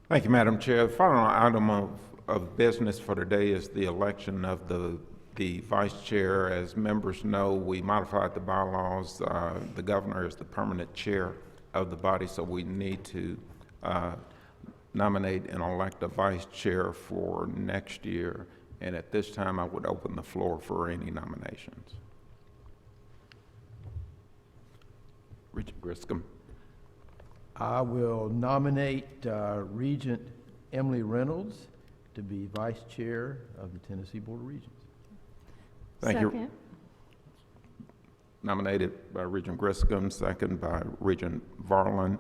Thank you, Madam Chair. The final item of business for today is the election of the vice chair. As members know, we modified the bylaws. The governor is the permanent chair of the body, so we need to nominate and elect a vice chair for next year. And at this time, I would open the floor for any nominations. Regent Griscom. I will nominate Regent Emily Reynolds to be Vice Chair of the Tennessee Board of Regents. Thank you. Nominated by Regent Griscom, second by Regent Varlin.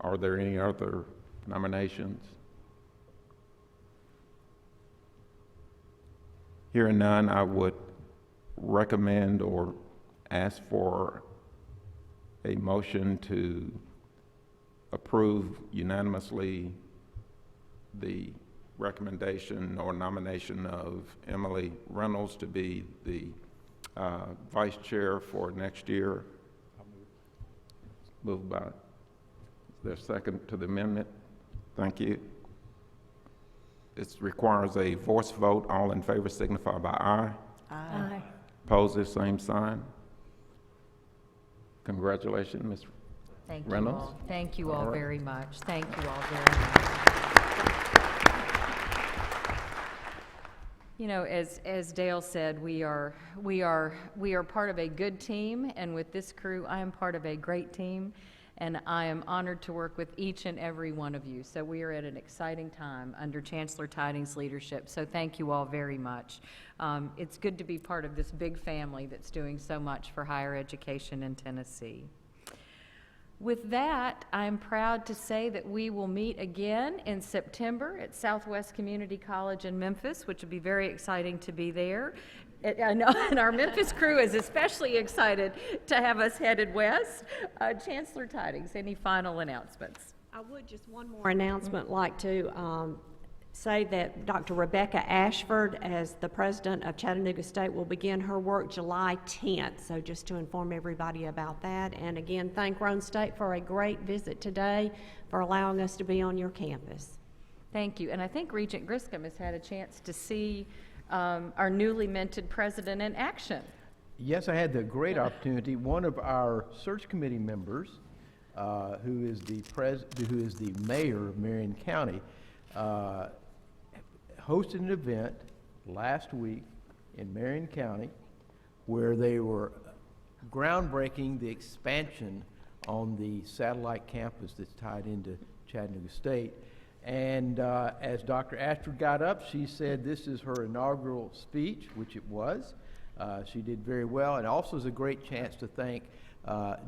Are there any other nominations? Hearing none, I would recommend or ask for a motion to approve unanimously the recommendation or nomination of Emily Reynolds to be the vice chair for next year. Moved by, is there a second to the amendment? Thank you. It requires a voice vote. All in favor signify by aye. Aye. Opposed, same sign. Congratulations, Ms. Thank Reynolds. you all. Thank you all All right. very much. Thank you all very much. You know, as Dale said, we are part of a good team, and with this crew, I am part of a great team, and I am honored to work with each and every one of you. So we are at an exciting time under Chancellor Tiding's leadership. So thank you all very much. It's good to be part of this big family that's doing so much for higher education in Tennessee. With that, I'm proud to say that we will meet again in September at Southwest Community College in Memphis, which will be very exciting to be there. I know, and our Memphis crew is especially excited to have us headed west. Chancellor Tidings, any final announcements? I would just one more announcement like to say that Dr. Rebecca Ashford, as the president of Chattanooga State, will begin her work July 10th. So just to inform everybody about that. And again, thank Roane State for a great visit today, for allowing us to be on your campus. Thank you. And I think Regent Griscom has had a chance to see our newly minted president in action. Yes, I had the great opportunity. One of our search committee members, who is the mayor of Marion County, hosted an event last week in Marion County where they were groundbreaking the expansion on the satellite campus that's tied into Chattanooga State. And as Dr. Ashford got up, she said this is her inaugural speech, which it was. She did very well, and also is a great chance to thank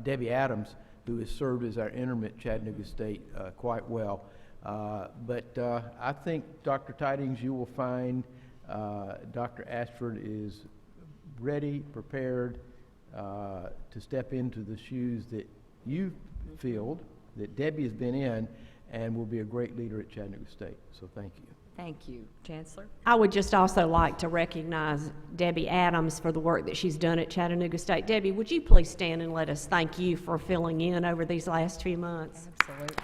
Debbie Adams, who has served as our interim at Chattanooga State quite well. But I think, Dr. Tidings, you will find Dr. Ashford is ready, prepared to step into the shoes that you filled, that Debbie has been in, and will be a great leader at Chattanooga State. So thank you. Thank you. Chancellor? I would just also like to recognize Debbie Adams for the work that she's done at Chattanooga State. Debbie, would you please stand and let us thank you for filling in over these last few months? Absolutely.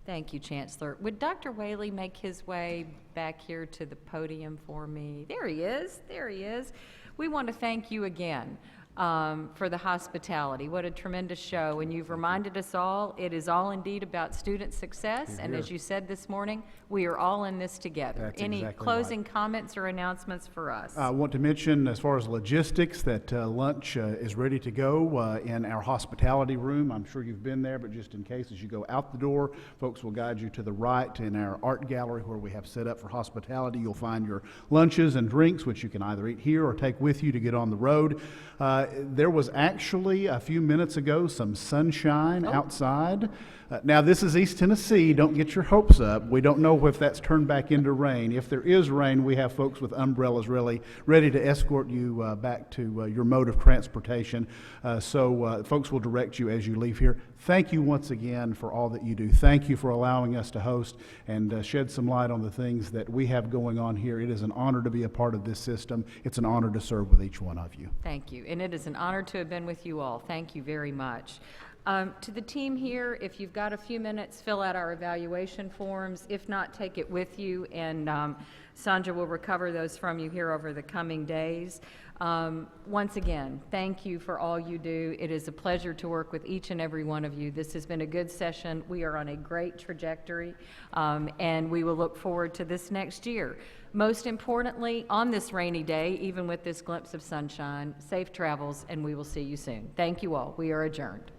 Thank you, Chancellor. Would Dr. Whaley make his way back here to the podium for me? There he is. There he is. We want to thank you again for the hospitality. What a tremendous show. And you've reminded us all, it is all indeed about student success. And as you said this morning, we are all in this together. That's Any exactly closing comments or announcements for us? I want to mention, as far as logistics, that lunch is ready to go in our hospitality room. I'm sure you've been there, but just in case, as you go out the door, folks will guide you to the right in our art gallery where we have set up for hospitality. You'll find your lunches and drinks, which you can either eat here or take with you to get on the road. There was actually, a few minutes ago, some sunshine outside. Now, this is East Tennessee. Don't get your hopes up. We don't know if that's turned back into rain. If there is rain, we have folks with umbrellas really ready to escort you back to your mode of transportation. So folks will direct you as you leave here. Thank you once again for all that you do. Thank you for allowing us to host and shed some light on the things that we have going on here. It is an honor to be a part of this system. It's an honor to serve with each one of you. Thank you. And it is an honor to have been with you all. Thank you very much. To the team here, if you've got a few minutes, fill out our evaluation forms. If not, take it with you, and Sandra will recover those from you here over the coming days. Once again, thank you for all you do. It is a pleasure to work with each and every one of you. This has been a good session. We are on a great trajectory, and we will look forward to this next year. Most importantly, on this rainy day, even with this glimpse of sunshine, safe travels, and we will see you soon. Thank you all. We are adjourned.